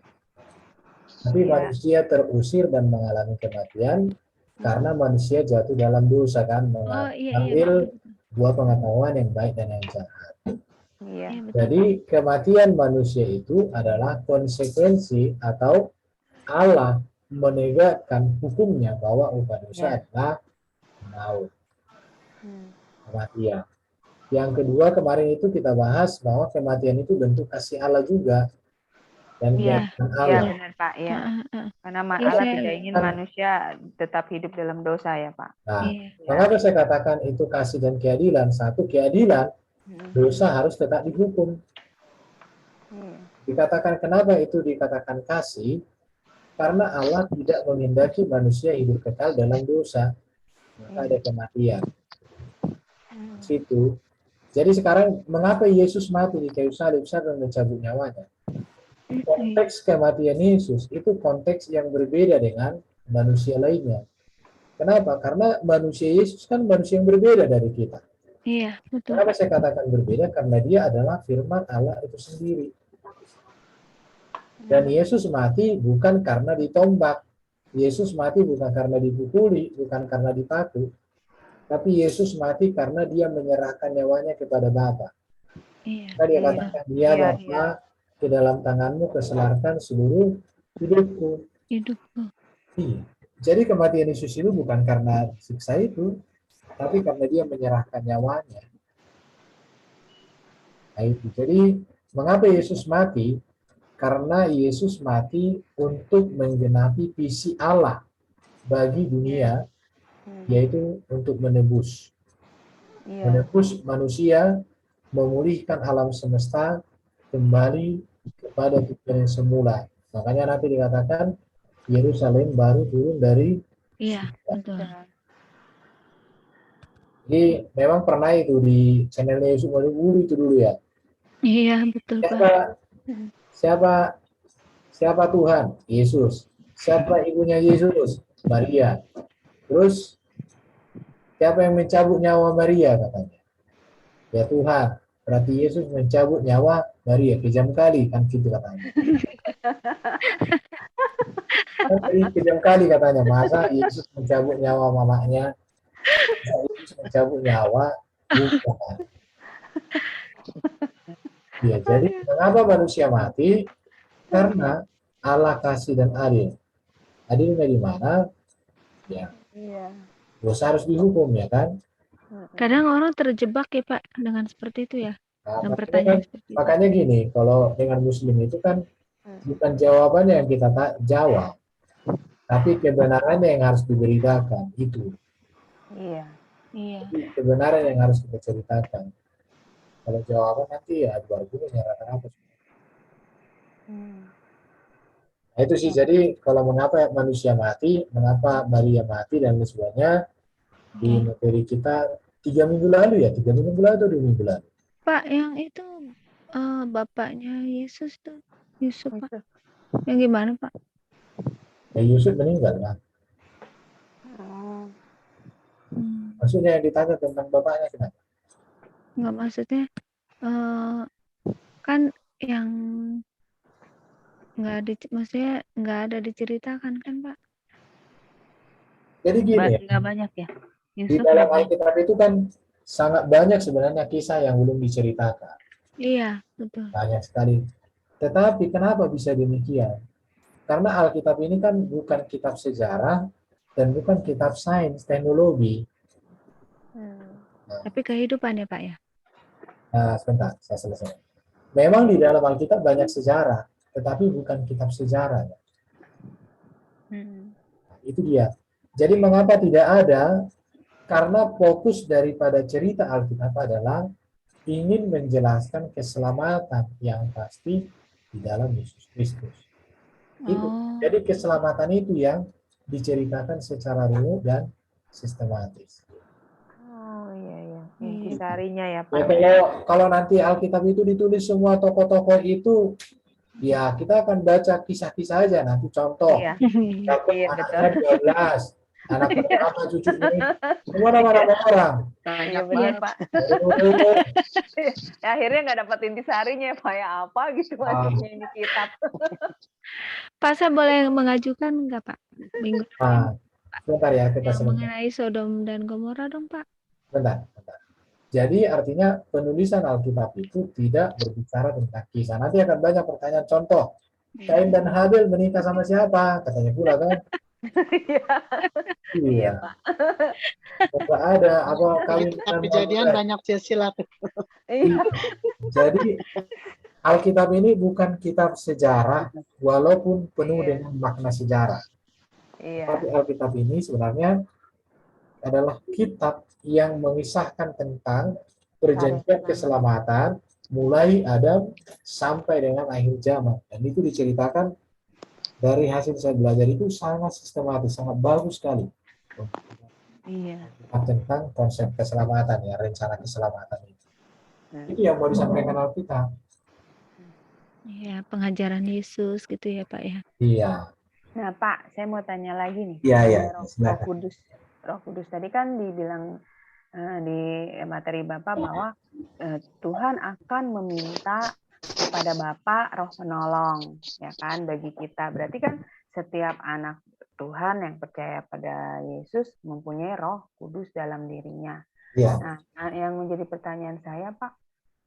Tapi Iya. manusia terusir dan mengalami kematian karena manusia jatuh dalam dosa kan, Oh iya mengambil betul. buah pengetahuan yang baik dan yang jahat. Iya. Iya betul. Jadi kematian manusia itu adalah konsekuensi atau Allah menegakkan hukumnya bahwa upah dosa adalah maut, kematian. Yang kedua kemarin itu kita bahas bahwa kematian itu bentuk kasih Allah juga dan Iya. keyakinan Iya, Allah. benar, Pak. Iya. Karena Iya, Allah saya tidak lihat. ingin manusia tetap hidup dalam dosa ya, Pak. Nah, Iya. mengapa saya katakan itu kasih dan keadilan? Satu, keadilan, dosa harus tetap dihukum. Dikatakan kenapa itu dikatakan kasih? Karena Allah tidak menghendaki manusia hidup kekal dalam dosa. Maka ada kematian. Situ. Jadi sekarang mengapa Yesus mati di kayu salib sampai mencabut nyawanya? Konteks kematian Yesus itu konteks yang berbeda dengan manusia lainnya. Kenapa? Karena manusia Yesus kan manusia yang berbeda dari kita. Iya, betul. Kenapa saya katakan berbeda? Karena dia adalah firman Allah itu sendiri. Dan Yesus mati bukan karena ditombak. Yesus mati bukan karena dipukuli, bukan karena dipaku. Tapi Yesus mati karena dia menyerahkan nyawanya kepada Bapa. Iya. Maka dia katakan, "Ya Bapa, ke dalam tanganmu keselarkan seluruh hidupku." Hidupku. Iya. Jadi kematian Yesus itu bukan karena siksa itu, tapi karena dia menyerahkan nyawanya. Nah, itu. Jadi mengapa Yesus mati? Karena Yesus mati untuk menggenapi visi Allah bagi dunia, yaitu untuk menebus. Menebus manusia, memulihkan alam semesta kembali kepada tujuan yang semula. Makanya nanti dikatakan Yerusalem baru turun dari Iya, betul. Jadi memang pernah itu di channelnya Yusuf Maliburu itu dulu ya. Iya, betul Pak. Siapa Tuhan? Yesus. Siapa ibunya Yesus? Maria. Terus siapa yang mencabut nyawa Maria katanya? Ya Tuhan. Berarti Yesus mencabut nyawa Maria. Kejam kali kan gitu katanya. Kejam kali katanya. Masa Yesus mencabut nyawa mamanya? Masa Yesus mencabut nyawa? Bukan. Ya, jadi mengapa manusia mati? Karena Allah kasih dan adil. Adilnya di mana? Ya, dosa harus dihukum ya kan? Kadang orang terjebak ya Pak dengan seperti itu ya. Nah, Dengan pertanyaan seperti itu. makanya gini, kalau dengan Muslim itu kan bukan jawabannya yang kita jawab, tapi kebenarannya yang harus diberitakan itu. Iya. Jadi, kebenaran yang harus kita ceritakan. Kalau jawaban nanti ya dua gunanya rata-rata. Nah, itu sih, jadi kalau mengapa manusia mati, mengapa Maria mati dan lain sebagainya, di materi kita 3 minggu lalu ya, 3 minggu lalu atau 2 minggu lalu. Pak, yang itu bapaknya Yesus tuh, Yusuf Pak. Yang gimana Pak? Ya Yusuf meninggal lah. Maksudnya yang ditanya tentang bapaknya kenapa? Nggak, maksudnya kan yang maksudnya nggak ada diceritakan kan Pak? Jadi gini ya, Nggak banyak ya. di Yusuf dalam nggak banyak. Alkitab itu kan sangat banyak sebenarnya kisah yang belum diceritakan. Iya, betul. Banyak sekali. Tetapi kenapa bisa demikian? Karena Alkitab ini kan bukan kitab sejarah dan bukan kitab sains, teknologi. Tapi kehidupan ya Pak ya? Nah, sebentar, saya selesai. Memang di dalam Alkitab banyak sejarah, tetapi bukan kitab sejarah. Itu dia. Jadi mengapa tidak ada? Karena fokus daripada cerita Alkitab adalah ingin menjelaskan keselamatan yang pasti di dalam Yesus Kristus. Itu. Oh, Jadi keselamatan itu yang diceritakan secara runut dan sistematis. Oh iya iya. Iya. Intisarinya ya Pak. Ya, kalau nanti Alkitab itu ditulis semua tokoh-tokoh itu, ya kita akan baca kisah-kisah aja. Nanti contoh, Iya. Yakub Iya, anaknya 12, anak berapa cucunya, semua nama-nama orang. Iya Iya. benar Pak. Akhirnya nggak dapat intisarinya Pak ya, apa gitu maksudnya ini kitab. Pak, saya boleh mengajukan nggak Pak? Minggu depan Sebentar ya, kita yang selesai. mengenai Sodom dan Gomora dong Pak. Bentar. Jadi artinya penulisan Alkitab itu tidak berbicara tentang kisah. Nanti akan banyak pertanyaan contoh. Kain dan Habil menikah sama siapa? Katanya pula kan. Iya. Pak. Tidak ada apa kawin Kitab Kejadian banyak silsilah. Iya. Jadi Alkitab ini bukan kitab sejarah walaupun penuh Iya. dengan makna sejarah. Iya. Tapi Alkitab ini sebenarnya adalah kitab yang mengisahkan tentang perjanjian keselamatan mulai Adam sampai dengan akhir zaman. Dan itu diceritakan dari hasil saya belajar itu sangat sistematis, sangat bagus sekali. Iya. Tentang konsep keselamatan ya, rencana keselamatan itu. Itu yang mau disampaikan Alkitab. Iya, pengajaran Yesus gitu ya Pak ya. Iya. Nah Pak, saya mau tanya lagi nih. Iya. Roh Kudus. Roh Kudus tadi kan dibilang di materi Bapak bahwa Tuhan akan meminta kepada Bapak roh penolong, ya kan, bagi kita. Berarti kan setiap anak Tuhan yang percaya pada Yesus mempunyai Roh Kudus dalam dirinya. Iya. Nah, yang menjadi pertanyaan saya, Pak,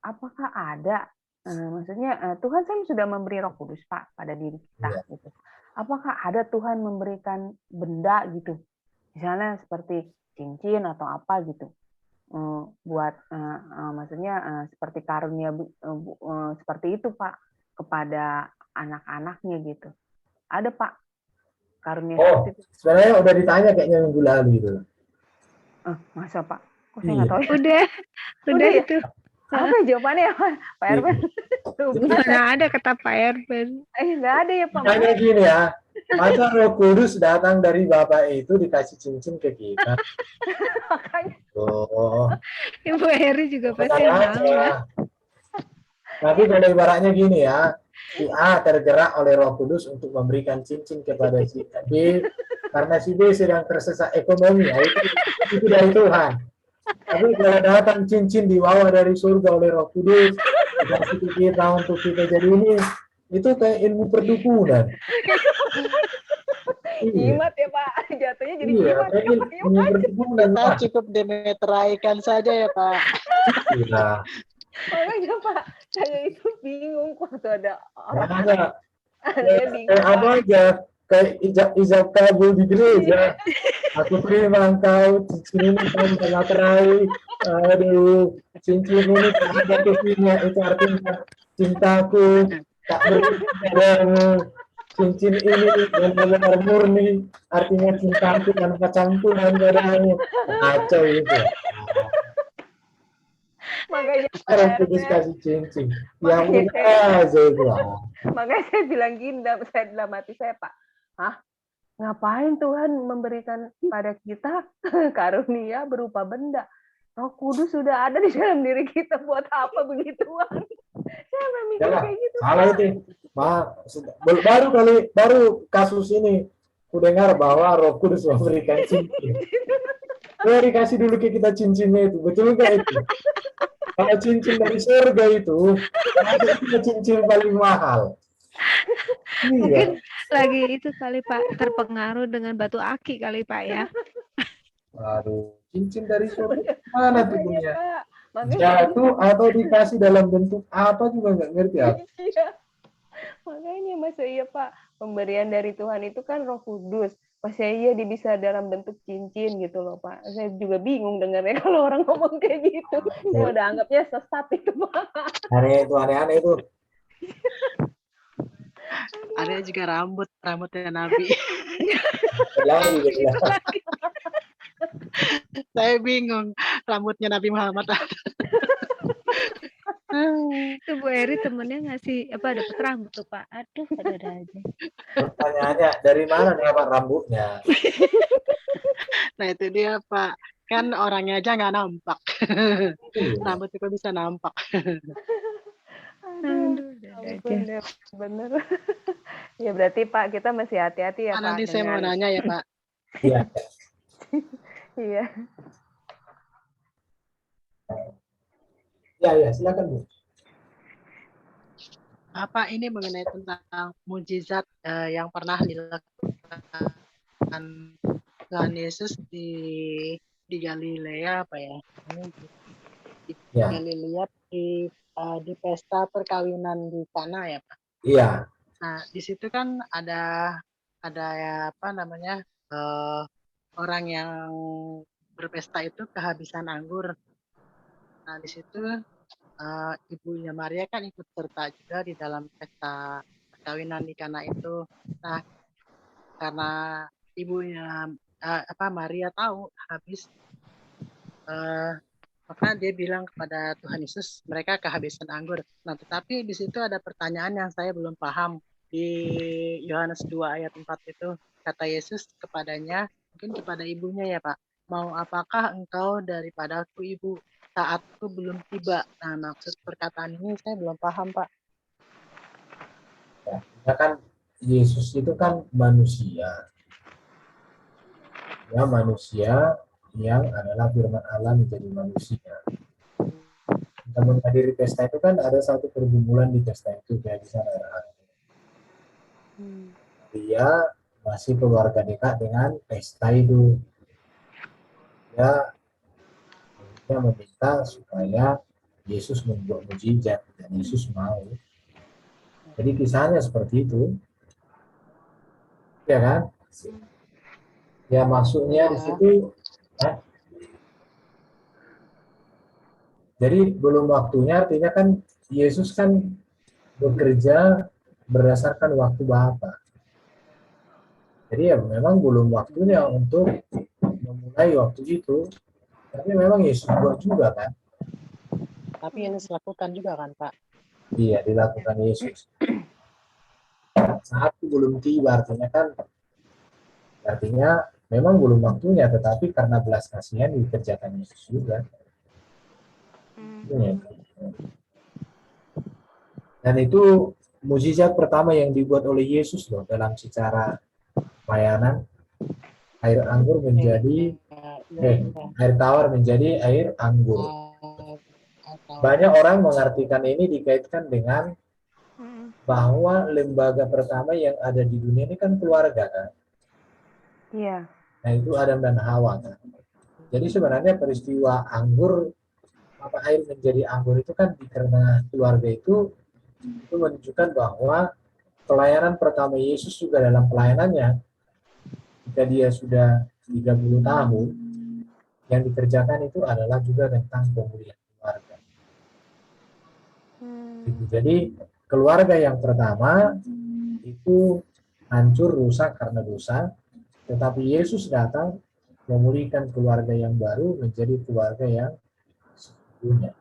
apakah ada, maksudnya Tuhan kan sudah memberi Roh Kudus, Pak, pada diri kita, gitu. Apakah ada Tuhan memberikan benda gitu, misalnya seperti cincin atau apa gitu, buat maksudnya seperti karunia seperti itu Pak kepada anak-anaknya gitu. Ada Pak karunia seperti itu? Sebenarnya udah ditanya kayaknya minggu lalu itu. Masa Pak? Kok saya nggak tahu ya? Udah ya? itu. Apa jawabannya Pak Erben? Mana ada kata Pak Erben? Nggak ada ya Pak. Makanya gini ya, masa Roh Kudus datang dari Bapak itu dikasih cincin ke kita. Makanya. Oh. Ibu Heri juga pasti Aja. Tapi kalau ibaratnya gini ya, si A tergerak oleh Roh Kudus untuk memberikan cincin kepada si B karena si B sedang tersesat ekonomi, ya, itu dari Tuhan. Tapi kalau datang cincin dibawa dari surga oleh Roh Kudus, dikasih ke kita untuk kita jadi ini, itu kayak ilmu perdukunan. Jimat ya Pak, jatuhnya jadi jimat. Ilmu perdukunan. Kita cukup dimeteraikan saja ya Pak. Iya. Makanya Pak, saya itu bingung kok ada orang. Ada bingung. Apa aja, kayak ijab kabul di gereja. Aku terima engkau, cincin ini kamu telah teraih. Aduh, cincin ini tak ada kepinya, itu artinya cintaku tak berpadamu. Cincin ini benar-benar murni, artinya cintaku tanpa campuran padamu. Kacau itu. Makanya Orang Kudus kasih cincin. Yang udah aja itu. Makanya saya bilang gini dalam hati saya, Pak. Ngapain Tuhan memberikan pada kita karunia berupa benda? Roh Kudus sudah ada di dalam diri kita, buat apa begituan? Saya memikir kayak gitu. Salah itu. Baru kasus ini ku dengar bahwa Roh Kudus memberikan cincin. Dikasih dulu ke kita cincinnya itu, betul nggak itu? Kalau cincin dari surga itu, itu cincin paling mahal. Mungkin Iya. lagi itu kali Pak, terpengaruh dengan batu aki kali Pak ya. Aduh, cincin dari surga mana tuh Makanya punya? Pak, makanya Jatuh atau dikasih dalam bentuk apa juga nggak ngerti aku. iya. Makanya masa iya Pak, pemberian dari Tuhan itu kan Roh Kudus. Masa iya bisa dalam bentuk cincin gitu loh Pak. Saya juga bingung dengarnya kalau orang ngomong kayak gitu. Saya udah anggapnya sesat itu Pak. Aneh itu. Ada juga rambutnya Nabi. Lagi gitu. Saya bingung rambutnya Nabi Muhammad. Itu Bu Eri temennya ngasih apa dapat rambut tuh Pak. Aduh, ada aja. Pertanyaannya dari mana nih apa rambutnya? Nah itu dia Pak. Kan orangnya aja nggak nampak. Iya. Rambut juga bisa nampak. Aduh, ada Ampun aja. deh, bener. Ya berarti Pak kita masih hati-hati ya Pak. Nanti saya mau dengan- nanya ya Pak. Iya. Iya. Ya, silakan Bu. Apa ini mengenai tentang mujizat yang pernah dilakukan Tuhan Yesus di Galilea apa ya? Ini di Ya. Galilea di pesta perkawinan di Kana ya Pak. Iya. Nah di situ kan ada ya, apa namanya orang yang berpesta itu kehabisan anggur. Nah di situ ibunya Maria kan ikut serta juga di dalam pesta perkawinan di Kana itu. Nah, karena ibunya Maria tahu habis, maka dia bilang kepada Tuhan Yesus, mereka kehabisan anggur. Nah, tetapi di situ ada pertanyaan yang saya belum paham. Di Yohanes 2 ayat 4 itu, kata Yesus kepadanya, mungkin kepada ibunya ya Pak, mau apakah engkau daripadaku ibu? Saatku belum tiba. Nah, maksud perkataan ini saya belum paham, Pak. Ya kan Yesus itu kan manusia. Ya, manusia yang adalah firman Allah menjadi manusia. Kita menghadiri pesta itu kan ada satu pergumulan di pesta itu, kayak di sana. Dia masih keluarga dekat dengan pesta itu. Dia meminta supaya Yesus membuat mujizat dan Yesus mau. Jadi kisahnya seperti itu, ya kan? Ya maksudnya di situ, jadi belum waktunya, artinya kan Yesus kan bekerja berdasarkan waktu Bapa. Jadi ya memang belum waktunya untuk memulai waktu itu, tapi memang Yesus buat juga kan? Tapi Yesus lakukan juga kan, Pak? Iya, dilakukan Yesus. Saat itu belum tiba, artinya memang belum waktunya, tetapi karena belas kasihan dikerjakan Yesus juga. Dan itu mujizat pertama yang dibuat oleh Yesus loh dalam secara pelayanan. Air anggur menjadi air tawar menjadi air anggur. Banyak orang mengartikan ini dikaitkan dengan bahwa lembaga pertama yang ada di dunia ini kan keluarga kan. Iya. Nah itu Adam dan Hawa kan. Jadi sebenarnya peristiwa anggur air menjadi anggur itu kan karena keluarga itu menunjukkan bahwa pelayanan pertama Yesus juga dalam pelayanannya ketika dia sudah 30 tahun yang dikerjakan itu adalah juga tentang pemulihan keluarga. Jadi keluarga yang pertama itu hancur rusak karena dosa, tetapi Yesus datang memulihkan keluarga yang baru menjadi keluarga yang sesungguhnya.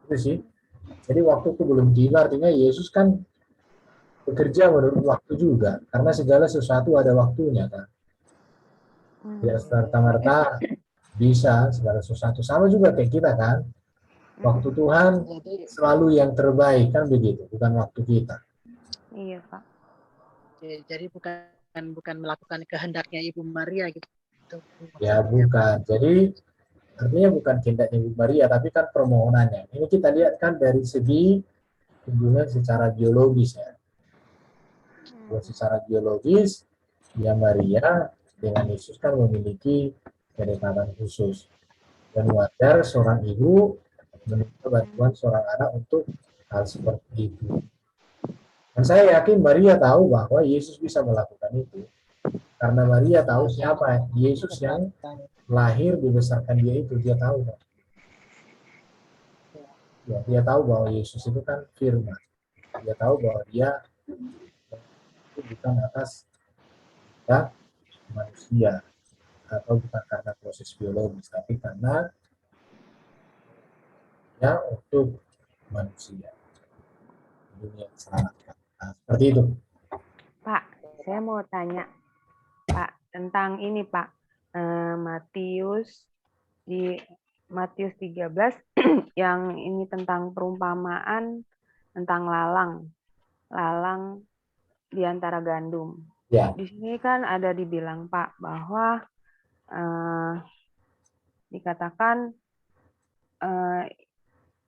Itu sih. Jadi waktu itu belum tiba, artinya Yesus kan bekerja menurut waktu juga, karena segala sesuatu ada waktunya kan. Tidak serta-merta bisa segala sesuatu, sama juga kayak kita kan. Waktu Tuhan selalu yang terbaik kan begitu, bukan waktu kita. Iya Pak. Jadi bukan melakukan kehendaknya Ibu Maria gitu, gitu Ya maksudnya Pak. bukan. Jadi artinya bukan kehendaknya Ibu Maria, tapi kan permohonannya. Ini kita lihat kan dari segi hubungan secara biologis ya. Kalau secara biologis, ya Maria dengan Yesus kan memiliki kedekatan khusus. Dan wajar seorang ibu meminta bantuan seorang anak untuk hal seperti itu. Dan saya yakin Maria tahu bahwa Yesus bisa melakukan itu. Karena Maria tahu siapa Yesus yang lahir dibesarkan dia itu, dia tahu. Ya, dia tahu bahwa Yesus itu kan firman. Dia tahu bahwa dia itu bukan atas ya, manusia atau bukan karena proses biologis, tapi karena ya untuk manusia. Dunia diselamatkan. Nah, seperti itu. Pak, saya mau tanya, Pak, tentang ini, Pak. Matius di Matius 13 yang ini tentang perumpamaan tentang lalang di antara gandum. Ya, Di sini kan ada dibilang, Pak, bahwa dikatakan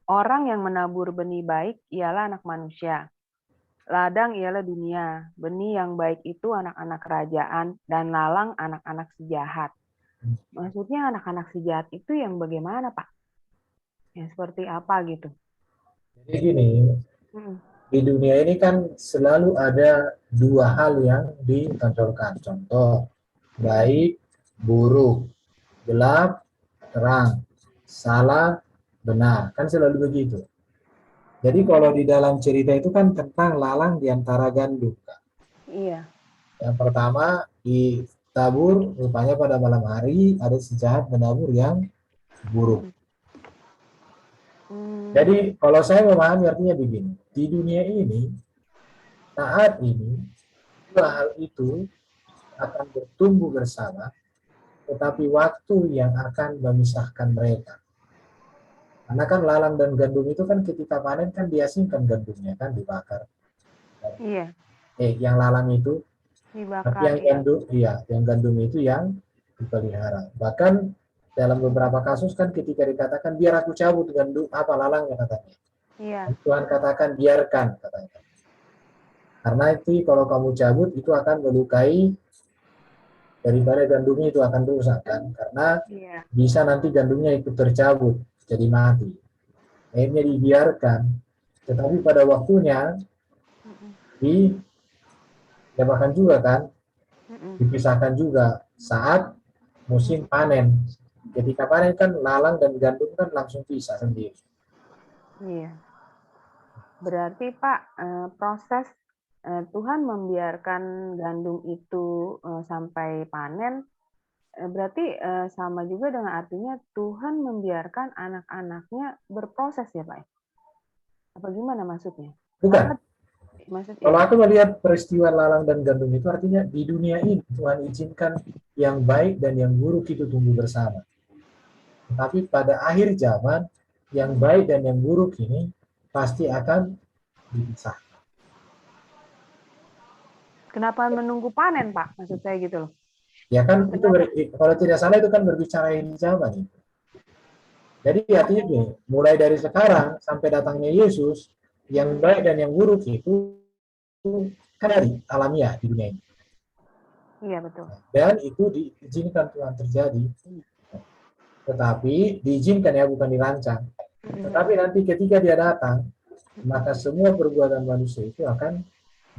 orang yang menabur benih baik ialah anak manusia. Ladang ialah dunia. Benih yang baik itu anak-anak kerajaan, dan lalang anak-anak si jahat. Maksudnya anak-anak si jahat itu yang bagaimana, Pak? Yang seperti apa gitu? jadi gini, di dunia ini kan selalu ada dua hal yang ditonjolkan. Contoh, baik, buruk, gelap, terang, salah, benar. Kan selalu begitu. Jadi kalau di dalam cerita itu kan tentang lalang di antara gandum. Iya. Yang pertama ditabur, rupanya pada malam hari ada si jahat menabur yang buruk. Jadi kalau saya memahami artinya begini, di dunia ini, saat ini, dua hal itu akan bertumbuh bersama, tetapi waktu yang akan memisahkan mereka. Karena kan lalang dan gandum itu kan ketika panen kan diasingkan gandumnya kan dibakar. Iya. Yang lalang itu, Dibakar. tapi yang gandum, iya, yang gandum itu yang dipelihara. Bahkan dalam beberapa kasus kan ketika dikatakan biar aku cabut gandum apa lalangnya katanya. Iya. Tuhan katakan biarkan katanya. Karena itu kalau kamu cabut itu akan melukai daripada gandumnya itu akan rusak kan. Karena bisa nanti gandumnya ikut tercabut jadi mati. Akhirnya dibiarkan. Tetapi pada waktunya dilepas juga kan, dipisahkan juga saat musim panen. Ketika panen kan lalang dan gandum kan langsung pisah sendiri. Iya. Berarti Pak, proses Tuhan membiarkan gandum itu sampai panen, berarti sama juga dengan artinya Tuhan membiarkan anak-anaknya berproses ya Pak? Apa gimana maksudnya? Bukan. Maksudnya, kalau aku melihat peristiwa lalang dan gandum itu artinya di dunia ini Tuhan izinkan yang baik dan yang buruk itu tumbuh bersama. Tetapi pada akhir zaman, yang baik dan yang buruk ini pasti akan dipisahkan. Kenapa menunggu panen, Pak? Maksud saya gitu loh. Ya kan, itu kalau tidak salah itu kan berbicara ini zaman itu. Jadi artinya gini, mulai dari sekarang sampai datangnya Yesus, yang baik dan yang buruk itu kan alamiah di dunia ini. Iya, betul. Dan itu diizinkan Tuhan terjadi. Tetapi diizinkan ya, bukan dirancang. Tetapi nanti ketika dia datang, maka semua perbuatan manusia itu akan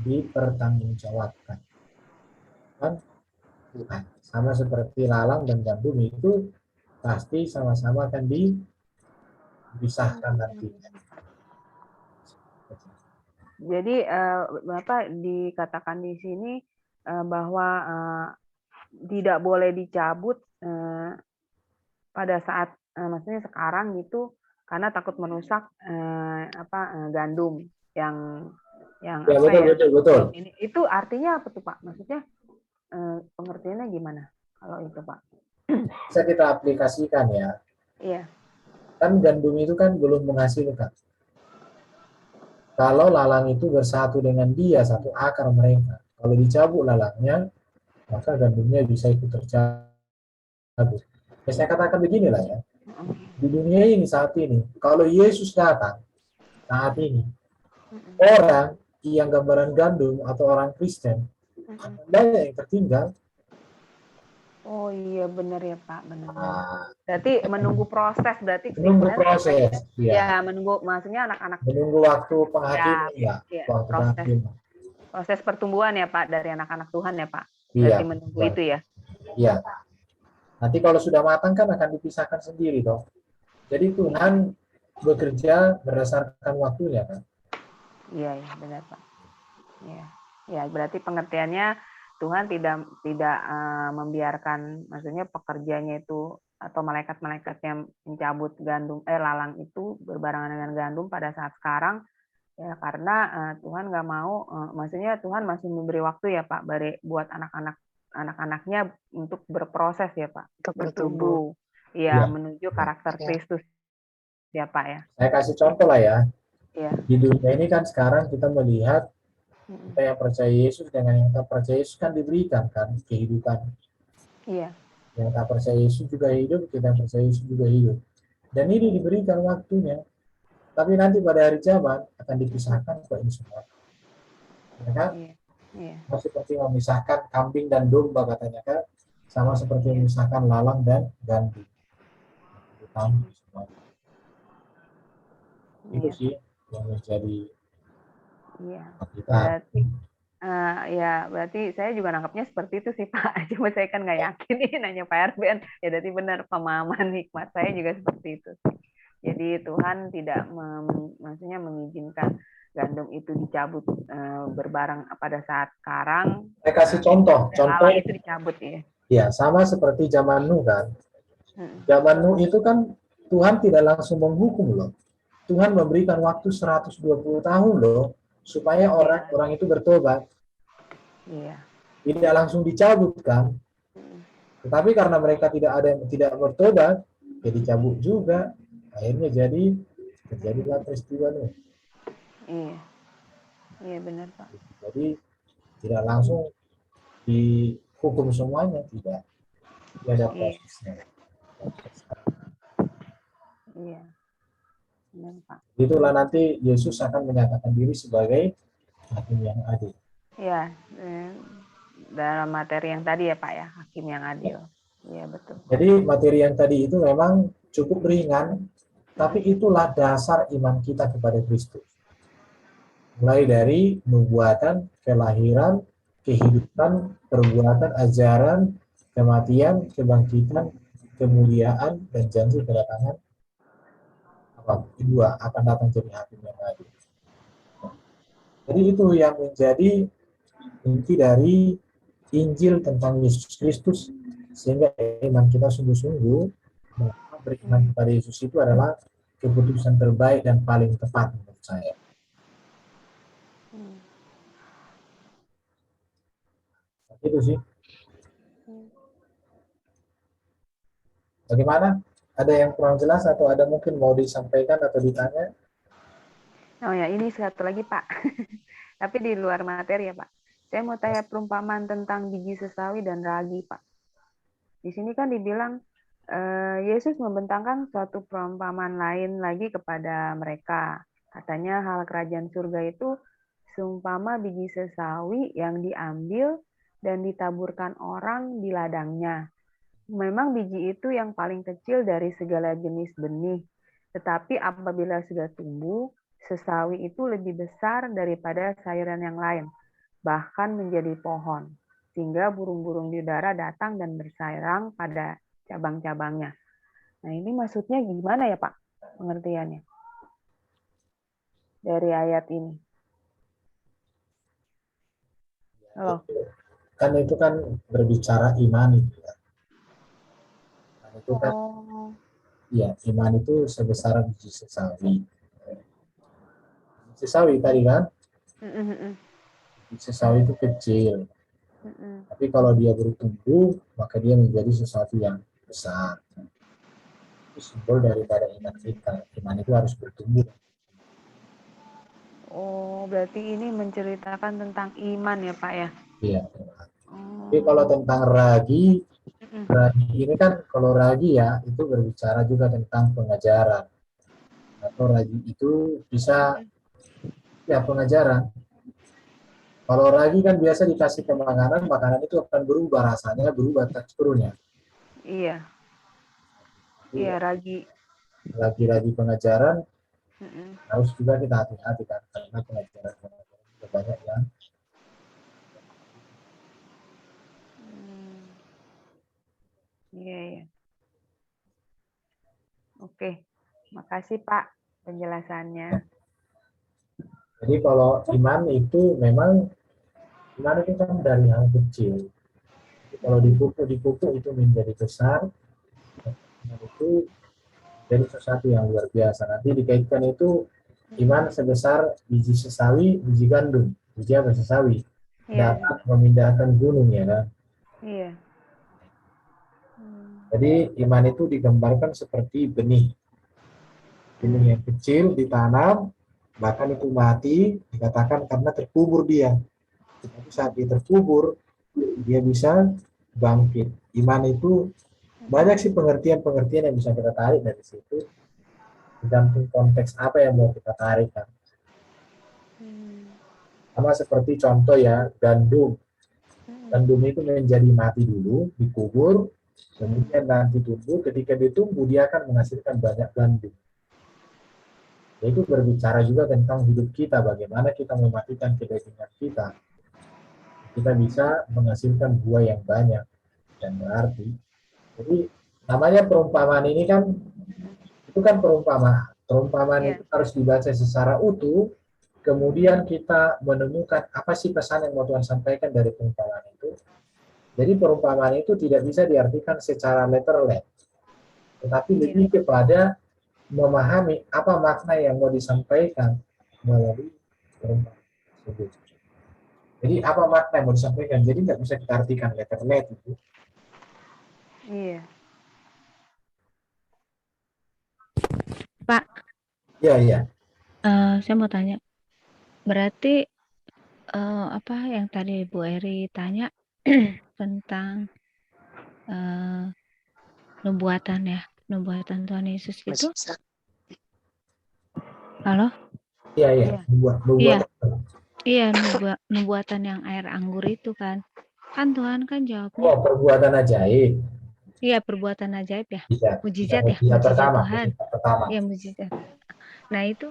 dipertanggungjawabkan. Kan? Bukan. Sama seperti lalang dan gandum itu pasti sama-sama akan dipisahkan nantinya. Jadi Bapak dikatakan di sini bahwa tidak boleh dicabut pada saat maksudnya sekarang gitu karena takut merusak gandum yang Ya, apa betul. Ini itu artinya apa tuh Pak? Maksudnya pengertiannya gimana kalau itu Pak? Bisa kita aplikasikan ya. Iya. Kan gandum itu kan belum menghasilkan. Kalau lalang itu bersatu dengan dia, satu akar mereka. Kalau dicabut lalangnya, maka gandumnya bisa ikut tercabut. bagus. Ya, saya katakan beginilah ya. Di dunia ini saat ini, kalau Yesus datang saat ini, orang yang gambaran gandum atau orang Kristen, banyak yang tertinggal. Oh iya benar ya Pak, benar. Nah, Berarti menunggu proses, berarti menunggu Kristen proses, ya menunggu, maksudnya anak-anak menunggu waktu penghakiman, ya, ya, waktu proses penghakiman. proses pertumbuhan ya Pak dari anak-anak Tuhan ya Pak. Iya, Berarti menunggu itu ya. iya. Nanti kalau sudah matang kan akan dipisahkan sendiri toh. Jadi Tuhan bekerja berdasarkan waktunya kan. Iya ya benar Pak. Iya. Ya berarti pengertiannya Tuhan tidak membiarkan, maksudnya pekerjanya itu atau malaikat-malaikat yang mencabut lalang itu berbarengan dengan gandum pada saat sekarang ya, karena Tuhan nggak mau, maksudnya Tuhan masih memberi waktu ya Pak buat anak-anaknya untuk berproses ya Pak, Untuk bertumbuh Ya. ya menuju karakter Kristus ya Pak ya. Saya kasih contoh lah ya. Iya. Di dunia ini kan sekarang kita melihat kita yang percaya Yesus dengan yang tak percaya Yesus kan diberikan kan kehidupan. Iya. Yang tak percaya Yesus juga hidup, kita yang percaya Yesus juga hidup. Dan ini diberikan waktunya. Tapi nanti pada hari zaman akan dipisahkan kok ini semua. Ya kan? Iya. Iya. Seperti memisahkan kambing dan domba katanya kan. Sama seperti memisahkan lalang dan gandum. Itu sih yang menjadi kita. Berarti saya juga nangkapnya seperti itu sih Pak. Cuma saya kan nggak yakin nih nanya Pak Arben. Ya berarti benar pemahaman hikmat saya juga seperti itu. Jadi Tuhan tidak maksudnya mengizinkan gandum itu dicabut berbareng pada saat sekarang. Saya kasih contoh itu dicabut ya. Ya, sama seperti zaman Nuh kan. Zaman Nuh itu kan Tuhan tidak langsung menghukum loh. Tuhan memberikan waktu 120 tahun loh supaya orang itu bertobat. Iya. Tidak langsung dicabut kan. Tetapi karena mereka tidak bertobat, ya dicabut juga. Akhirnya terjadilah peristiwa Nuh. Iya. Iya benar Pak. Jadi tidak langsung dihukum semuanya, tidak. Tidak ada prosesnya. Iya. Benar Pak. Itulah nanti Yesus akan menyatakan diri sebagai hakim yang adil. Iya, dalam materi yang tadi ya Pak ya, hakim yang adil. Iya betul. Jadi materi yang tadi itu memang cukup ringan, tapi itulah dasar iman kita kepada Kristus. Mulai dari nubuatan, kelahiran, kehidupan, perbuatan, ajaran, kematian, kebangkitan, kemuliaan, dan janji kedatangan kedua akan datang jadi hakim yang adil. Jadi itu yang menjadi inti dari Injil tentang Yesus Kristus, sehingga iman kita sungguh-sungguh beriman kepada Yesus itu adalah keputusan terbaik dan paling tepat menurut saya. Itu sih. Bagaimana? Ada yang kurang jelas atau ada mungkin mau disampaikan atau ditanya? Oh ya, ini satu lagi Pak. Tapi di luar materi ya Pak. Saya mau tanya perumpamaan tentang biji sesawi dan ragi Pak. Di sini kan dibilang Yesus membentangkan suatu perumpamaan lain lagi kepada mereka. Katanya hal kerajaan surga itu seumpama biji sesawi yang diambil dan ditaburkan orang di ladangnya. Memang biji itu yang paling kecil dari segala jenis benih. Tetapi apabila sudah tumbuh, sesawi itu lebih besar daripada sayuran yang lain, bahkan menjadi pohon, sehingga burung-burung di udara datang dan bersarang pada cabang-cabangnya. Nah ini maksudnya gimana ya Pak pengertiannya dari ayat ini? Halo. Kan itu kan berbicara iman itu ya. Itu kan, ya iman itu sebesar biji sesawi. Sesawi tadi kan? Sesawi itu kecil. Tapi kalau dia bertumbuh, maka dia menjadi sesuatu yang besar. Itu simbol daripada iman kita. Iman itu harus bertumbuh. Oh, berarti ini menceritakan tentang iman ya Pak ya? Iya. Tapi kalau tentang ragi, Ragi ini kan, kalau ragi ya, itu berbicara juga tentang pengajaran. Atau ragi itu bisa, ya pengajaran. Kalau ragi kan biasa dikasih ke makanan, makanan itu akan berubah rasanya, berubah teksturnya. Iya, iya ragi. Lagi-lagi pengajaran, Mm-mm. harus juga kita hati-hati kan, karena pengajaran juga banyak yang Iya, iya. Oke, makasih Pak penjelasannya. jadi kalau iman itu memang, iman itu kan dari yang kecil. Jadi kalau dipupuk itu menjadi besar, iman itu jadi sesuatu yang luar biasa. Nanti dikaitkan itu iman sebesar biji sesawi, biji gandum, biji apa sesawi, Iya, dapat memindahkan gunung ya kan. iya. Jadi iman itu digambarkan seperti benih. Benih yang kecil ditanam, bahkan itu mati, dikatakan karena terkubur dia. Tapi saat dia terkubur, dia bisa bangkit. Iman itu banyak sih pengertian-pengertian yang bisa kita tarik dari situ. Tergantung konteks apa yang mau kita tarik kan. Sama seperti contoh ya, gandum. Gandum itu menjadi mati dulu, dikubur, kemudian nanti tumbuh. Ketika ditumbuh, dia akan menghasilkan banyak gandum. Itu berbicara juga tentang hidup kita, bagaimana kita mematikan kedagingan kita. Kita bisa menghasilkan buah yang banyak dan berarti. Jadi namanya perumpamaan ini kan, itu kan perumpamaan. Perumpamaan itu harus dibaca secara utuh, kemudian kita menemukan apa sih pesan yang mau Tuhan sampaikan dari perumpamaan itu. Jadi perumpamaan itu tidak bisa diartikan secara literal, tetapi lebih kepada memahami apa makna yang mau disampaikan melalui perumpamaan tersebut. Jadi apa makna yang mau disampaikan? Jadi nggak bisa kita artikan literal itu. Iya. Pak, Iya, iya. saya mau tanya. Berarti apa yang tadi Bu Eri tanya tentang nubuatan ya, nubuatan Tuhan Yesus itu? Halo? Iya, iya. Nubuatan. Iya, nubuatan yang air anggur itu kan. Kan Tuhan kan jawabnya. Oh, perbuatan ajaib. Iya, perbuatan ajaib ya. Iya. Mujizat ya, Mujizat mujizat pertama. Tuhan. Mujizat pertama. Iya, mujizat. Nah, itu